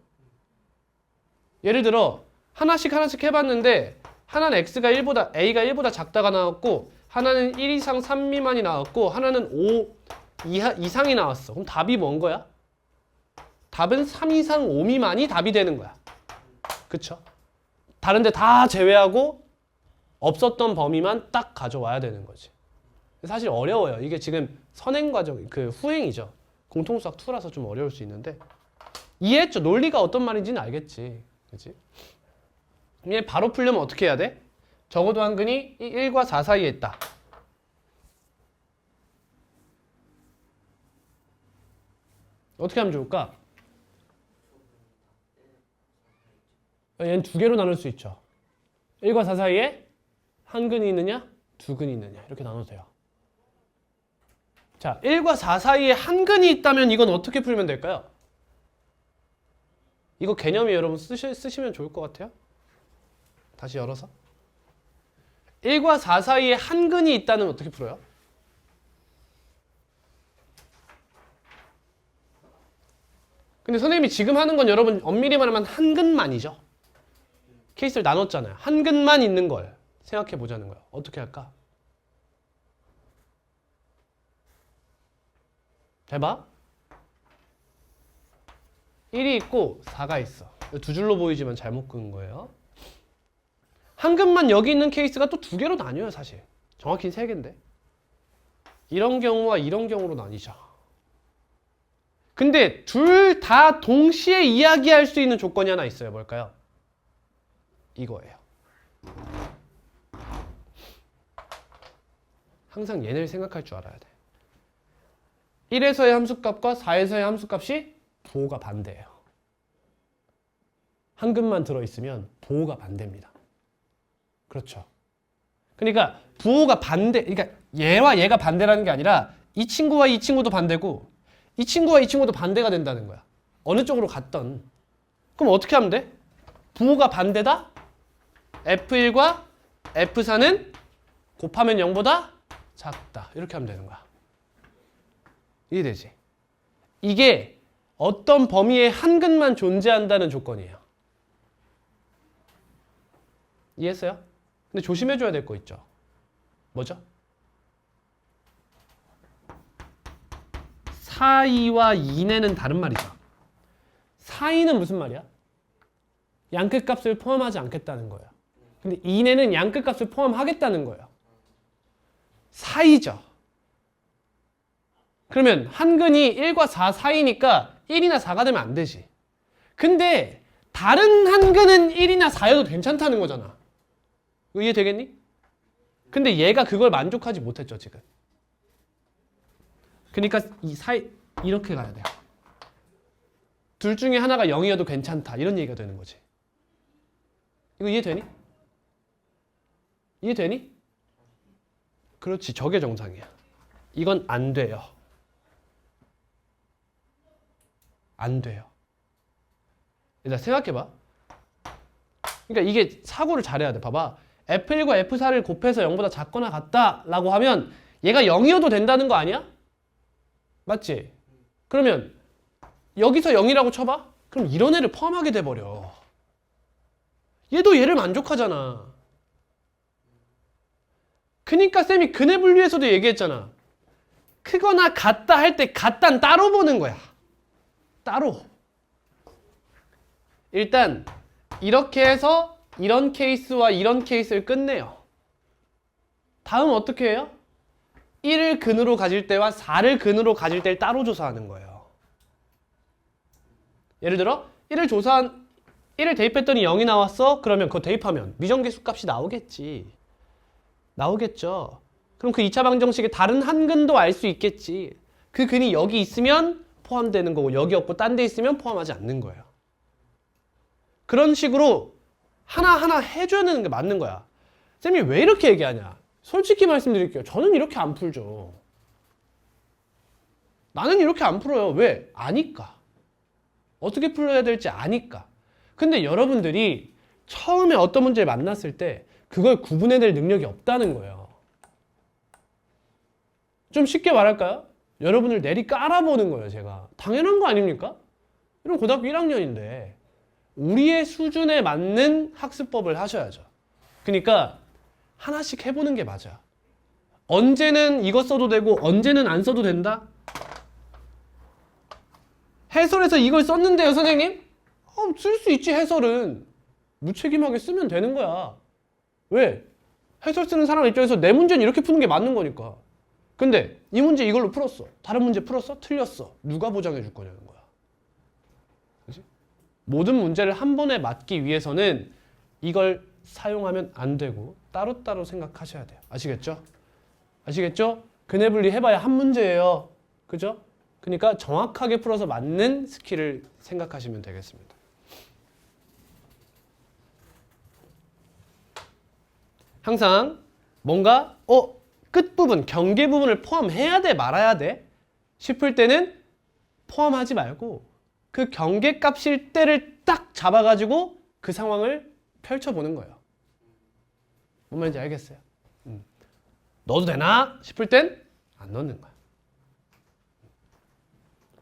예를 들어 하나씩 하나씩 해봤는데 하나는 A가 1보다 작다가 나왔고 하나는 1 이상 3 미만이 나왔고 하나는 5 이상이 나왔어. 그럼 답이 뭔 거야? 답은 3 이상 5 미만이 답이 되는 거야. 그쵸? 다른 데 다 제외하고 없었던 범위만 딱 가져와야 되는 거지. 사실 어려워요. 이게 지금 선행 과정, 그 후행이죠. 공통수학 2라서 좀 어려울 수 있는데 이해했죠? 논리가 어떤 말인지는 알겠지. 그치? 얘 바로 풀려면 어떻게 해야 돼? 적어도 한 근이 1과 4 사이에 있다. 어떻게 하면 좋을까? 얘는 두 개로 나눌 수 있죠. 1과 4 사이에 한 근이 있느냐? 두 근이 있느냐? 이렇게 나눠도 돼요. 자, 1과 4 사이에 한 근이 있다면 이건 어떻게 풀면 될까요? 이거 개념이 여러분 쓰시면 좋을 것 같아요. 다시 열어서. 1과 4 사이에 한 근이 있다는 어떻게 풀어요? 근데 선생님이 지금 하는 건 여러분 엄밀히 말하면 한 근만이죠. 케이스를 나눴잖아요. 한 근만 있는 걸 생각해 보자는 거예요. 어떻게 할까? 잘 봐. 1이 있고 4가 있어. 두 줄로 보이지만 잘못 그은 거예요. 한 근만 여기 있는 케이스가 또 두 개로 나뉘어요, 사실. 정확히는 세 개인데. 이런 경우와 이런 경우로 나뉘죠. 근데 둘 다 동시에 이야기할 수 있는 조건이 하나 있어요. 뭘까요? 이거예요. 항상 얘네를 생각할 줄 알아야 돼. 1에서의 함수값과 4에서의 함수값이 부호가 반대예요. 한 근만 들어있으면 부호가 반대입니다. 그렇죠. 그러니까 부호가 반대, 그러니까 얘와 얘가 반대라는 게 아니라 이 친구와 이 친구도 반대고 이 친구와 이 친구도 반대가 된다는 거야. 어느 쪽으로 갔던. 그럼 어떻게 하면 돼? 부호가 반대다? F1과 F4는 곱하면 0보다 작다. 이렇게 하면 되는 거야. 이해되지? 이게 어떤 범위에 한 근만 존재한다는 조건이에요. 이해했어요? 근데 조심해줘야 될 거 있죠. 뭐죠? 4이와 2내는 다른 말이죠. 4이는 무슨 말이야? 양끝값을 포함하지 않겠다는 거예요. 근데 2내는 양끝값을 포함하겠다는 거예요. 4이죠. 그러면 한근이 1과 4 사이니까 1이나 4가 되면 안 되지. 근데 다른 한근은 1이나 4여도 괜찮다는 거잖아. 이해되겠니? 근데 얘가 그걸 만족하지 못했죠, 지금. 그러니까 이 사이 이렇게 가야 돼요. 둘 중에 하나가 0이어도 괜찮다. 이런 얘기가 되는 거지. 이거 이해되니? 이해되니? 그렇지. 저게 정상이야. 이건 안 돼요. 안 돼요. 일단 생각해봐. 그러니까 이게 사고를 잘해야 돼. 봐봐. F1과 F4를 곱해서 0보다 작거나 같다라고 하면 얘가 0이어도 된다는 거 아니야? 맞지? 그러면 여기서 0이라고 쳐봐? 그럼 이런 애를 포함하게 돼버려. 얘도 얘를 만족하잖아. 그니까 쌤이 근해 분류에서도 얘기했잖아. 크거나 같다 할 때 같다는 따로 보는 거야. 따로. 일단 이렇게 해서 이런 케이스와 이런 케이스를 끝내요. 다음 어떻게 해요? 1을 근으로 가질 때와 4를 근으로 가질 때를 따로 조사하는 거예요. 예를 들어 1을 대입했더니 0이 나왔어? 그러면 그거 대입하면 미정계수 값이 나오겠지. 나오겠죠. 그럼 그 2차 방정식의 다른 한 근도 알 수 있겠지. 그 근이 여기 있으면 포함되는 거고 여기 없고 딴 데 있으면 포함하지 않는 거예요. 그런 식으로 하나하나 해줘야 되는 게 맞는 거야. 쌤이 왜 이렇게 얘기하냐? 솔직히 말씀드릴게요. 저는 이렇게 안 풀죠. 나는 이렇게 안 풀어요. 왜? 아니까. 어떻게 풀어야 될지 아니까. 근데 여러분들이 처음에 어떤 문제를 만났을 때 그걸 구분해낼 능력이 없다는 거예요. 좀 쉽게 말할까요? 여러분을 내리 깔아보는 거예요, 제가. 당연한 거 아닙니까? 이런 고등학교 1학년인데 우리의 수준에 맞는 학습법을 하셔야죠. 그러니까 하나씩 해보는 게 맞아. 언제는 이거 써도 되고 언제는 안 써도 된다? 해설에서 이걸 썼는데요, 선생님? 쓸 수 있지, 해설은. 무책임하게 쓰면 되는 거야. 왜? 해설 쓰는 사람 입장에서 내 문제는 이렇게 푸는 게 맞는 거니까. 근데 이 문제 이걸로 풀었어. 다른 문제 풀었어? 틀렸어. 누가 보장해 줄 거냐는 거야. 그치? 모든 문제를 한 번에 맞기 위해서는 이걸 사용하면 안 되고 따로따로 생각하셔야 돼요. 아시겠죠? 아시겠죠? 근해 분리 해봐야 한 문제예요. 그죠? 그러니까 정확하게 풀어서 맞는 스킬을 생각하시면 되겠습니다. 항상 뭔가 끝부분, 경계 부분을 포함해야 돼, 말아야 돼 싶을 때는 포함하지 말고 그 경계 값일 때를 딱 잡아가지고 그 상황을 펼쳐보는 거예요. 뭔 말인지 알겠어요? 넣어도 되나 싶을 땐 안 넣는 거야.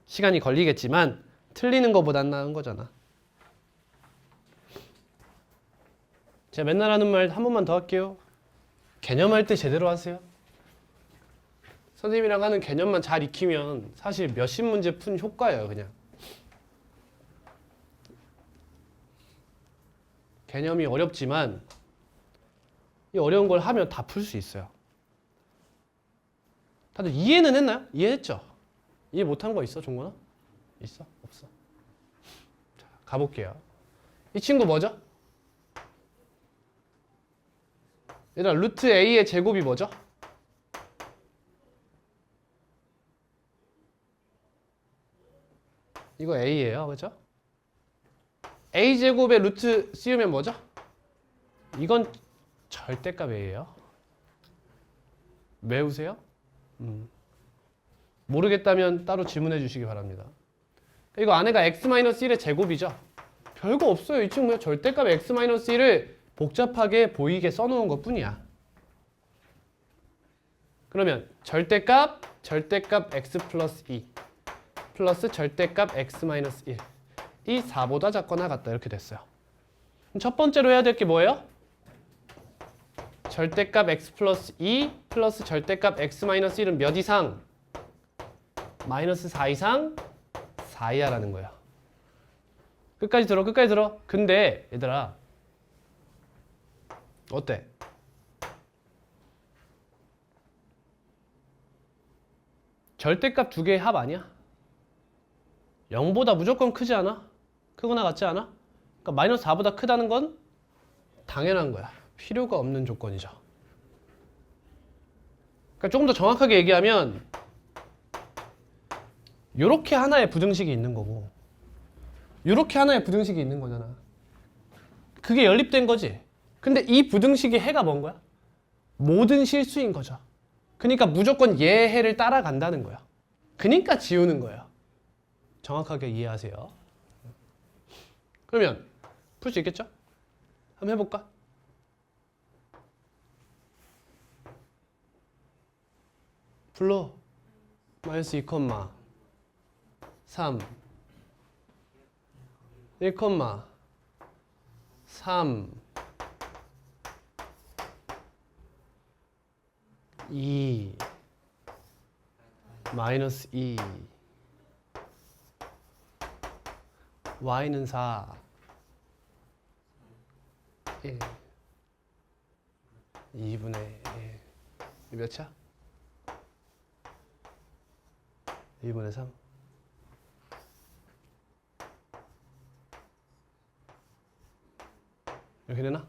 시간이 걸리겠지만 틀리는 것보단 나은 거잖아. 제가 맨날 하는 말 한 번만 더 할게요. 개념할 때 제대로 하세요. 선생님이랑 하는 개념만 잘 익히면 사실 몇십 문제 푼 효과예요, 그냥. 개념이 어렵지만 이 어려운 걸 하면 다 풀 수 있어요. 다들 이해는 했나요? 이해했죠? 이해 못한 거 있어, 종건아? 있어? 없어? 자, 가볼게요. 이 친구 뭐죠? 얘들아, 루트 A의 제곱이 뭐죠? 이거 A예요, 그죠? A제곱의 루트 씌우면 뭐죠? 이건 절대값 A예요. 외우세요? 모르겠다면 따로 질문해 주시기 바랍니다. 이거 안에가 x-1의 제곱이죠? 별거 없어요. 이 친구야. 절대값 x-1을 복잡하게 보이게 써놓은 것 뿐이야. 그러면 절대값 x 플러스 2 플러스 절대값 x-1 이 4보다 작거나 같다. 이렇게 됐어요. 첫 번째로 해야 될 게 뭐예요? 절대값 x 플러스 2 플러스 절대값 x-1은 몇 이상? 마이너스 4 이상 4 이하라는 거야. 끝까지 들어, 끝까지 들어. 근데 얘들아, 어때? 절대값 두 개의 합 아니야? 0보다 무조건 크지 않아? 크거나 같지 않아? 그러니까 마이너스 4보다 크다는 건 당연한 거야. 필요가 없는 조건이죠. 그러니까 조금 더 정확하게 얘기하면 요렇게 하나의 부등식이 있는 거고 요렇게 하나의 부등식이 있는 거잖아. 그게 연립된 거지. 근데 이 부등식의 해가 뭔 거야? 모든 실수인 거죠. 그러니까 무조건 얘 해를 따라간다는 거야. 그러니까 지우는 거예요. 정확하게 이해하세요. 그러면 풀 수 있겠죠? 한번 해볼까? 불러. 마이너스 2, 3 1, 3 2 마이너스 2 y는 4 1 2분의 1 이 몇이야? 2분의 3 이렇게 되나?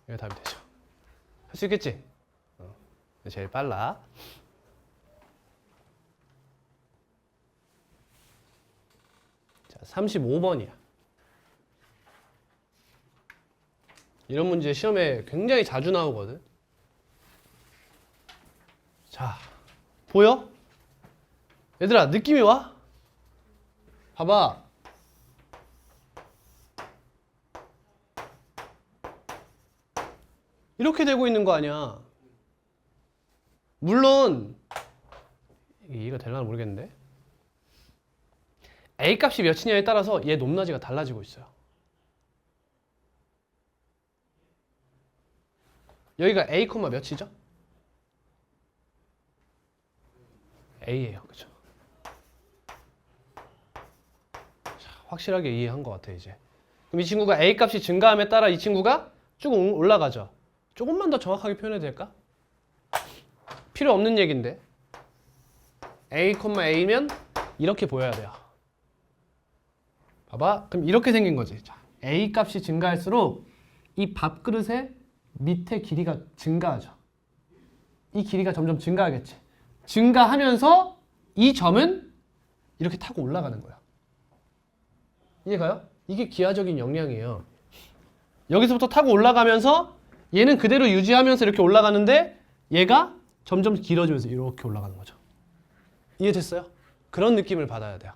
이게 답이 되죠. 할 수 있겠지? 제일 빨라. 자, 35번이야. 이런 문제 시험에 굉장히 자주 나오거든. 자, 보여? 얘들아, 느낌이 와? 봐봐. 이렇게 되고 있는 거 아니야. 물론 이게 이해가 되려나 모르겠는데 A 값이 몇이냐에 따라서 얘 높낮이가 달라지고 있어요. 여기가 A, 몇이죠? A예요. 그죠? 확실하게 이해한 것 같아 이제. 그럼 이 친구가 A 값이 증가함에 따라 이 친구가 쭉 올라가죠. 조금만 더 정확하게 표현해도 될까? 필요 없는 얘기인데 A, A면 이렇게 보여야 돼요. 봐봐. 그럼 이렇게 생긴 거지. 자, A 값이 증가할수록 이 밥그릇의 밑에 길이가 증가하죠. 이 길이가 점점 증가하겠지. 증가하면서 이 점은 이렇게 타고 올라가는 거야. 이해가요? 이게 기하적인 역량이에요. 여기서부터 타고 올라가면서 얘는 그대로 유지하면서 이렇게 올라가는데 얘가 점점 길어지면서 이렇게 올라가는 거죠. 이해됐어요? 그런 느낌을 받아야 돼요.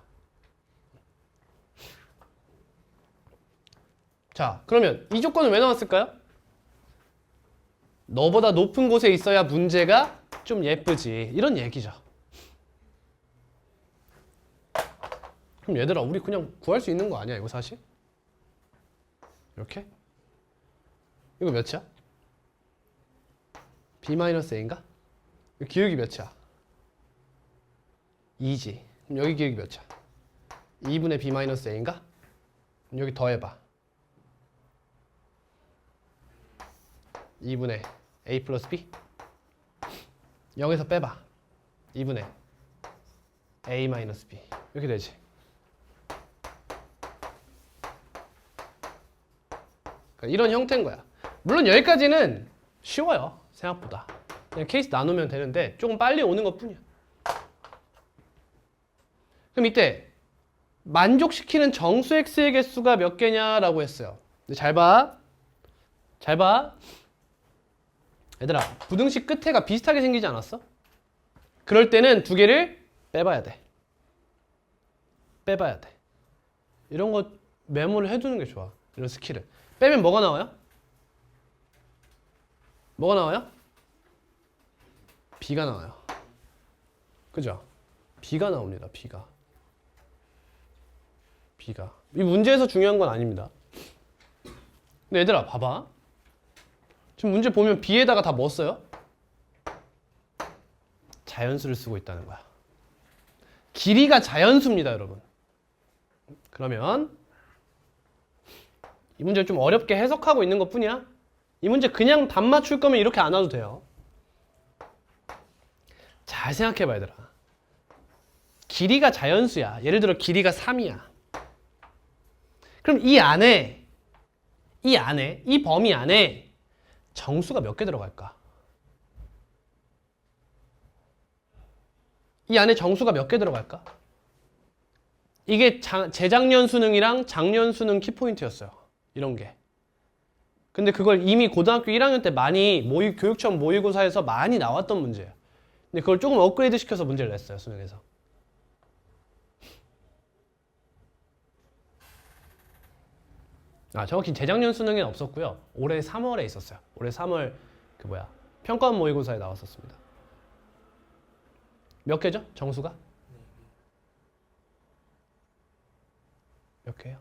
자, 그러면 이 조건은 왜 나왔을까요? 너보다 높은 곳에 있어야 문제가 좀 예쁘지. 이런 얘기죠. 그럼 얘들아, 우리 그냥 구할 수 있는 거 아니야, 이거 사실? 이렇게? 이거 몇이야? B-A인가? 기울기 몇이야? 2지. 그럼 여기 기울기 몇이야? 2분의 B-A인가? 그럼 여기 더해봐. 2분의 A 플러스 B? 0에서 빼봐. 2분의 A 마이너스 B. 이렇게 되지. 그러니까 이런 형태인 거야. 물론 여기까지는 쉬워요. 생각보다. 그냥 케이스 나누면 되는데 조금 빨리 오는 것 뿐이야. 그럼 이때 만족시키는 정수 x의 개수가 몇 개냐라고 했어요. 근데 잘 봐. 잘 봐. 얘들아, 부등식 끝에가 비슷하게 생기지 않았어? 그럴 때는 두 개를 빼봐야 돼. 빼봐야 돼. 이런 거 메모를 해두는 게 좋아. 이런 스킬을. 빼면 뭐가 나와요? 뭐가 나와요? B가 나와요. 그죠? B가 나옵니다. B가. 이 문제에서 중요한 건 아닙니다. 근데 얘들아, 봐봐. 지금 문제 보면 B에다가 다 뭐 써요? 자연수를 쓰고 있다는 거야. 길이가 자연수입니다, 여러분. 그러면 이 문제를 좀 어렵게 해석하고 있는 것뿐이야. 이 문제 그냥 답 맞출 거면 이렇게 안 와도 돼요. 잘 생각해봐, 얘들아. 길이가 자연수야. 예를 들어 길이가 3이야. 그럼 이 안에, 이 범위 안에 정수가 몇 개 들어갈까? 이 안에 정수가 몇 개 들어갈까? 이게 재작년 수능이랑 작년 수능 키포인트였어요. 이런 게. 근데 그걸 이미 고등학교 1학년 때 많이 교육청 모의고사에서 많이 나왔던 문제예요. 근데 그걸 조금 업그레이드 시켜서 문제를 냈어요, 수능에서. 정확히 재작년 수능에는 없었고요. 올해 3월에 있었어요. 올해 3월 평가원 모의고사에 나왔었습니다. 몇 개죠? 정수가? 몇 개요?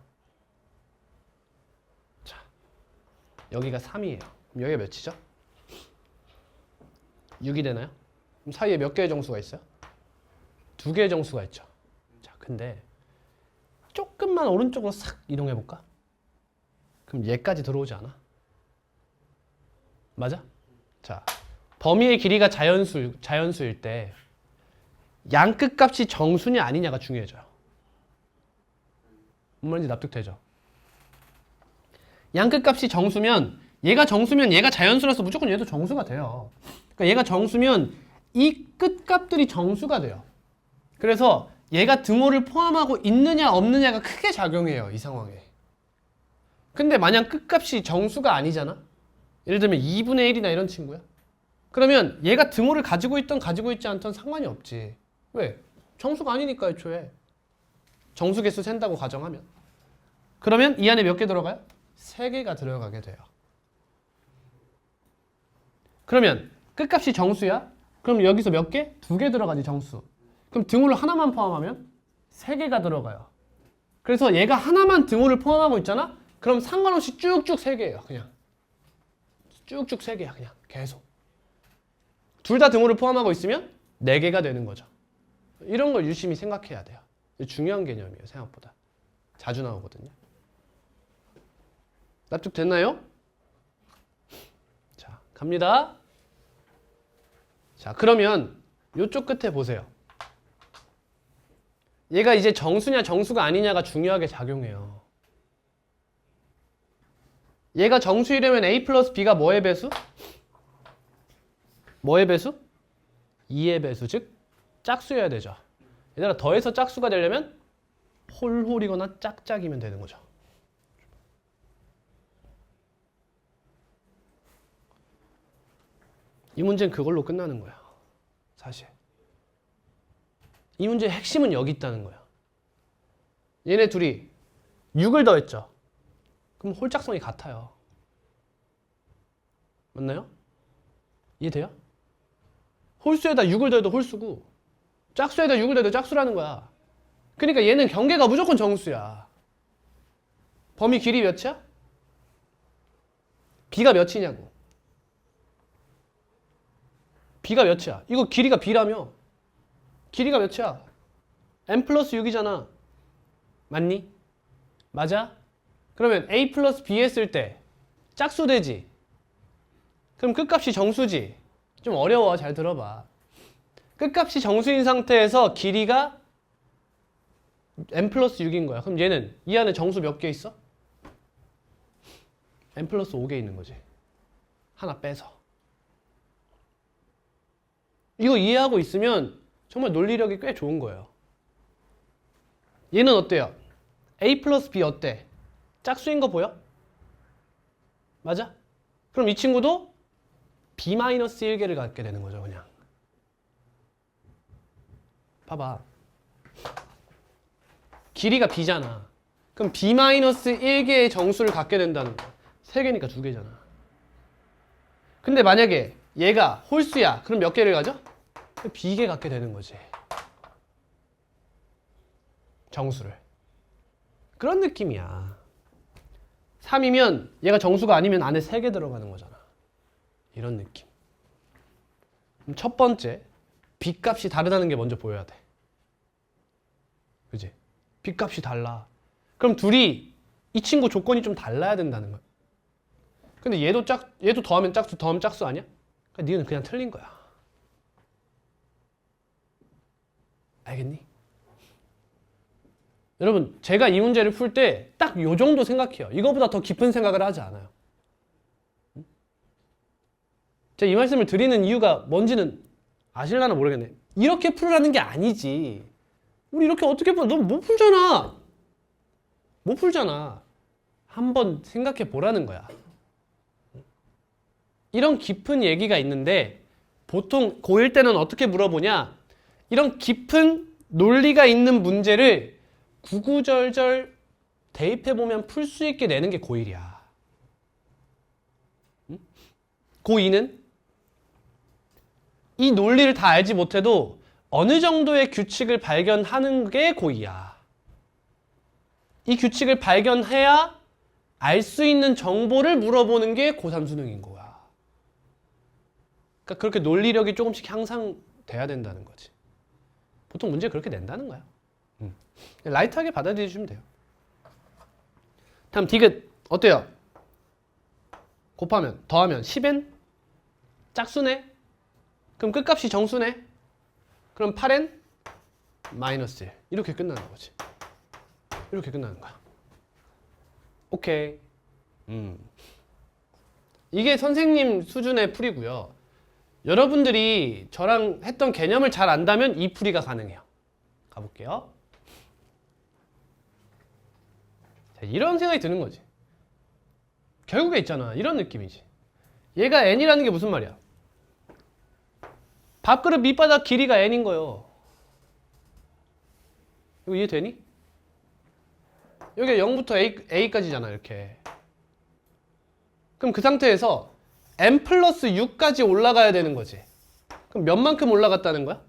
자, 여기가 3이에요. 그럼 여기가 몇이죠? 6이 되나요? 그럼 사이에 몇 개의 정수가 있어요? 2개의 정수가 있죠. 자, 근데 조금만 오른쪽으로 싹 이동해 볼까? 그럼 얘까지 들어오지 않아? 맞아? 자, 범위의 길이가 자연수일 때 양 끝값이 정수냐 아니냐가 중요해져요. 뭔 말인지 납득되죠? 양 끝값이 정수면 얘가 자연수라서 무조건 얘도 정수가 돼요. 그러니까 얘가 정수면 이 끝값들이 정수가 돼요. 그래서 얘가 등호를 포함하고 있느냐 없느냐가 크게 작용해요, 이 상황에. 근데 만약 끝값이 정수가 아니잖아? 예를 들면 2분의 1이나 이런 친구야? 그러면 얘가 등호를 가지고 있던 가지고 있지 않던 상관이 없지. 왜? 정수가 아니니까 애초에. 정수 개수 센다고 가정하면. 그러면 이 안에 몇 개 들어가요? 3개가 들어가게 돼요. 그러면 끝값이 정수야? 그럼 여기서 몇 개? 2개 들어가지, 정수. 그럼 등호를 하나만 포함하면 3개가 들어가요. 그래서 얘가 하나만 등호를 포함하고 있잖아? 그럼 상관없이 쭉쭉 3개예요, 그냥. 쭉쭉 3개야, 그냥. 계속. 둘 다 등호를 포함하고 있으면 4개가 되는 거죠. 이런 걸 유심히 생각해야 돼요. 중요한 개념이에요, 생각보다. 자주 나오거든요. 납득됐나요? 자, 갑니다. 자, 그러면 이쪽 끝에 보세요. 얘가 이제 정수냐 정수가 아니냐가 중요하게 작용해요. 얘가 정수이려면 A 플러스 B가 뭐의 배수? 뭐의 배수? 2의 배수, 즉 짝수여야 되죠. 얘들아, 더해서 짝수가 되려면 홀홀이거나 짝짝이면 되는 거죠. 이 문제는 그걸로 끝나는 거야, 사실. 이 문제의 핵심은 여기 있다는 거야. 얘네 둘이 6을 더했죠. 그럼 홀짝성이 같아요. 맞나요? 이해돼요? 홀수에다 6을 더해도 홀수고 짝수에다 6을 더해도 짝수라는 거야. 그러니까 얘는 경계가 무조건 정수야. 범위 길이 몇이야? B가 몇이냐고. B가 몇이야? 이거 길이가 B라며. 길이가 몇이야? M 플러스 6이잖아. 맞니? 맞아? 그러면 A 플러스 B 했을 때 짝수 되지? 그럼 끝값이 정수지? 좀 어려워. 잘 들어봐. 끝값이 정수인 상태에서 길이가 M 플러스 6인 거야. 그럼 얘는 이 안에 정수 몇 개 있어? M 플러스 5개 있는 거지. 하나 빼서. 이거 이해하고 있으면 정말 논리력이 꽤 좋은 거예요. 얘는 어때요? A 플러스 B 어때? 짝수인 거 보여? 맞아? 그럼 이 친구도 B-1개를 갖게 되는 거죠, 그냥. 봐봐. 길이가 B잖아. 그럼 B-1개의 정수를 갖게 된다는 거야. 3개니까 2개잖아. 근데 만약에 얘가 홀수야. 그럼 몇 개를 가져? B개 갖게 되는 거지. 정수를. 그런 느낌이야. 3이면 얘가 정수가 아니면 안에 3개 들어가는 거잖아. 이런 느낌. 그럼 첫 번째, B 값이 다르다는 게 먼저 보여야 돼. 그지? B 값이 달라. 그럼 둘이 이 친구 조건이 좀 달라야 된다는 거야. 근데 얘도 더하면 짝수, 더하면 짝수 아니야? 그러니까 니는 그냥 틀린 거야. 알겠니? 여러분, 제가 이 문제를 풀 때 딱 요 정도 생각해요. 이거보다 더 깊은 생각을 하지 않아요. 제가 이 말씀을 드리는 이유가 뭔지는 아실라나 모르겠네. 이렇게 풀으라는 게 아니지. 우리 이렇게 어떻게 풀어? 너 못 풀잖아. 못 풀잖아. 한번 생각해 보라는 거야. 이런 깊은 얘기가 있는데 보통 고1 때는 어떻게 물어보냐? 이런 깊은 논리가 있는 문제를 구구절절 대입해보면 풀 수 있게 내는 게 고1이야. 고2는 이 논리를 다 알지 못해도 어느 정도의 규칙을 발견하는 게 고2야. 이 규칙을 발견해야 알 수 있는 정보를 물어보는 게 고3 수능인 거야. 그러니까 그렇게 논리력이 조금씩 향상돼야 된다는 거지. 보통 문제 그렇게 낸다는 거야. 라이트하게 받아들여주시면 돼요. 다음 디귿 어때요? 곱하면 더하면 10n 짝수네? 그럼 끝값이 정수네? 그럼 8n 마이너스 1 이렇게 끝나는 거지. 이렇게 끝나는 거야. 오케이. 이게 선생님 수준의 풀이고요. 여러분들이 저랑 했던 개념을 잘 안다면 이 풀이가 가능해요. 가볼게요. 자, 이런 생각이 드는 거지. 결국에 있잖아. 이런 느낌이지. 얘가 n이라는 게 무슨 말이야? 밥그릇 밑바닥 길이가 n인 거예요. 이거 이해되니? 여기가 0부터 a까지잖아. 이렇게. 그럼 그 상태에서 n 플러스 6까지 올라가야 되는 거지. 그럼 몇 만큼 올라갔다는 거야?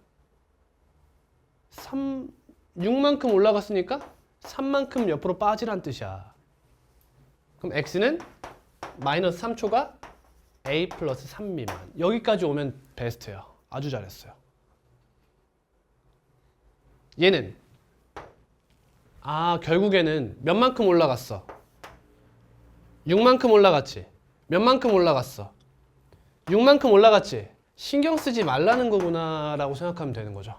6만큼 올라갔으니까 3만큼 옆으로 빠지란 뜻이야. 그럼 x는 마이너스 3초가 a 플러스 3 미만. 여기까지 오면 베스트예요. 아주 잘했어요. 얘는 결국에는 몇 만큼 올라갔어? 6만큼 올라갔지. 몇 만큼 올라갔어? 6만큼 올라갔지. 신경 쓰지 말라는 거구나 라고 생각하면 되는 거죠.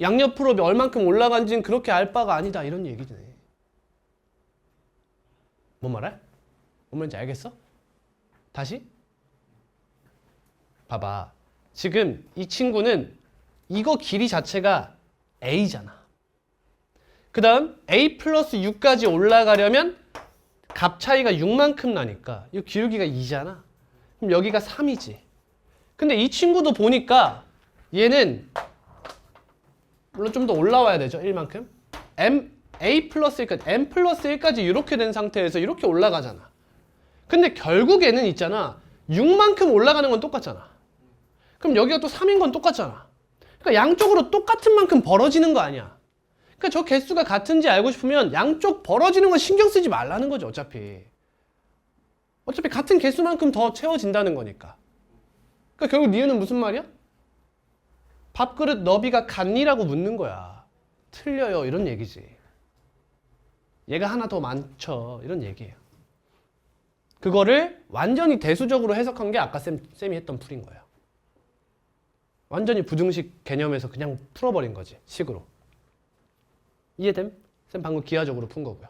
양옆으로 얼만큼 올라간지는 그렇게 알 바가 아니다 이런 얘기네. 뭔 말해? 뭔 말인지 알겠어? 다시? 봐봐. 지금 이 친구는 이거 길이 자체가 a잖아. 그 다음 a 플러스 6까지 올라가려면 값 차이가 6만큼 나니까 이 기울기가 2잖아. 그럼 여기가 3이지. 근데 이 친구도 보니까 얘는 물론 좀 더 올라와야 되죠. 1만큼. a 플러스 1까지, m 플러스 1까지 이렇게 된 상태에서 이렇게 올라가잖아. 근데 결국에는 있잖아. 6만큼 올라가는 건 똑같잖아. 그럼 여기가 또 3인 건 똑같잖아. 그러니까 양쪽으로 똑같은 만큼 벌어지는 거 아니야. 그러니까 저 개수가 같은지 알고 싶으면 양쪽 벌어지는 건 신경 쓰지 말라는 거죠. 어차피 같은 개수만큼 더 채워진다는 거니까. 그러니까 결국 니은은 무슨 말이야? 밥그릇 너비가 같니라고 묻는 거야. 틀려요 이런 얘기지. 얘가 하나 더 많죠 이런 얘기예요. 그거를 완전히 대수적으로 해석한 게 아까 쌤이 했던 풀인 거예요. 완전히 부등식 개념에서 그냥 풀어버린 거지 식으로. 이해됨? 쌤 방금 기하적으로 푼 거고요.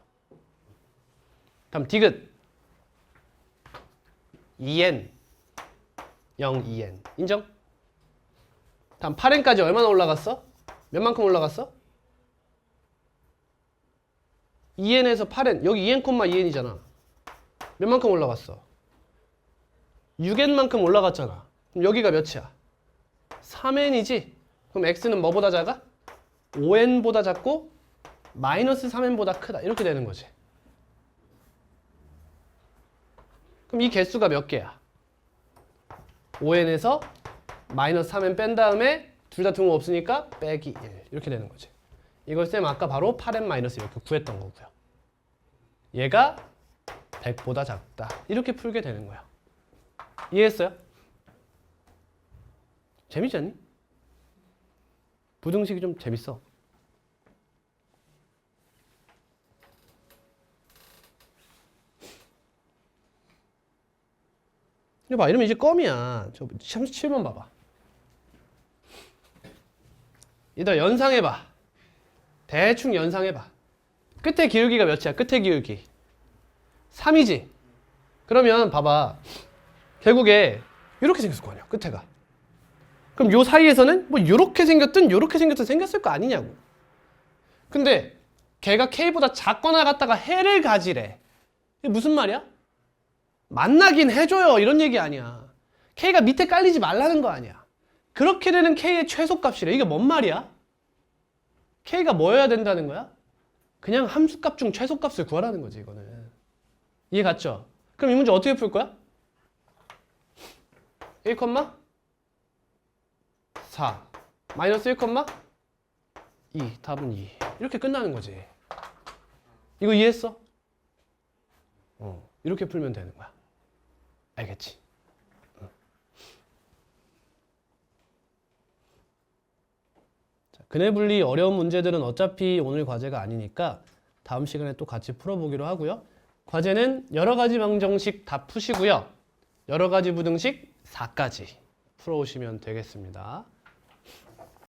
다음 디귿 2n 0 2n 인정? 다음 8n까지 얼마나 올라갔어? 몇 만큼 올라갔어? 2n에서 8n 여기 2n, 2n이잖아. 몇 만큼 올라갔어? 6n만큼 올라갔잖아. 그럼 여기가 몇이야? 3n이지? 그럼 x는 뭐보다 작아? 5n보다 작고 마이너스 3n보다 크다. 이렇게 되는 거지. 그럼 이 개수가 몇 개야? 5n에서 마이너스 3n 뺀 다음에 둘 다 등호 없으니까 빼기 1 이렇게 되는 거지. 이걸 쌤 아까 바로 8n 마이너스 이렇게 구했던 거고요. 얘가 100보다 작다. 이렇게 풀게 되는 거야. 이해했어요? 재밌지 않니? 부등식이 좀 재밌어. 이거 봐, 이러면 이제 껌이야. 저 37번 봐봐. 얘들아 연상해봐. 대충 연상해봐. 끝에 기울기가 몇이야? 끝에 기울기 3이지. 그러면 봐봐, 결국에 이렇게 생겼을 거 아니야, 끝에가. 그럼 요 사이에서는 뭐 요렇게 생겼든 요렇게 생겼든 생겼을 거 아니냐고. 근데 걔가 K보다 작거나 같다가 해를 가지래. 이게 무슨 말이야? 만나긴 해줘요 이런 얘기 아니야. K가 밑에 깔리지 말라는 거 아니야. 그렇게 되는 K의 최소값이래. 이게 뭔 말이야? K가 뭐여야 된다는 거야? 그냥 함수값 중 최소값을 구하라는 거지, 이거는. 이해 갔죠? 그럼 이 문제 어떻게 풀 거야? 1,4 마이너스 1,2 답은 2 이렇게 끝나는 거지. 이거 이해했어? 이렇게 풀면 되는 거야. 알겠지? 자, 근해 분리 어려운 문제들은 어차피 오늘 과제가 아니니까 다음 시간에 또 같이 풀어보기로 하고요. 과제는 여러 가지 방정식 다 푸시고요. 여러 가지 부등식 4까지 풀어오시면 되겠습니다.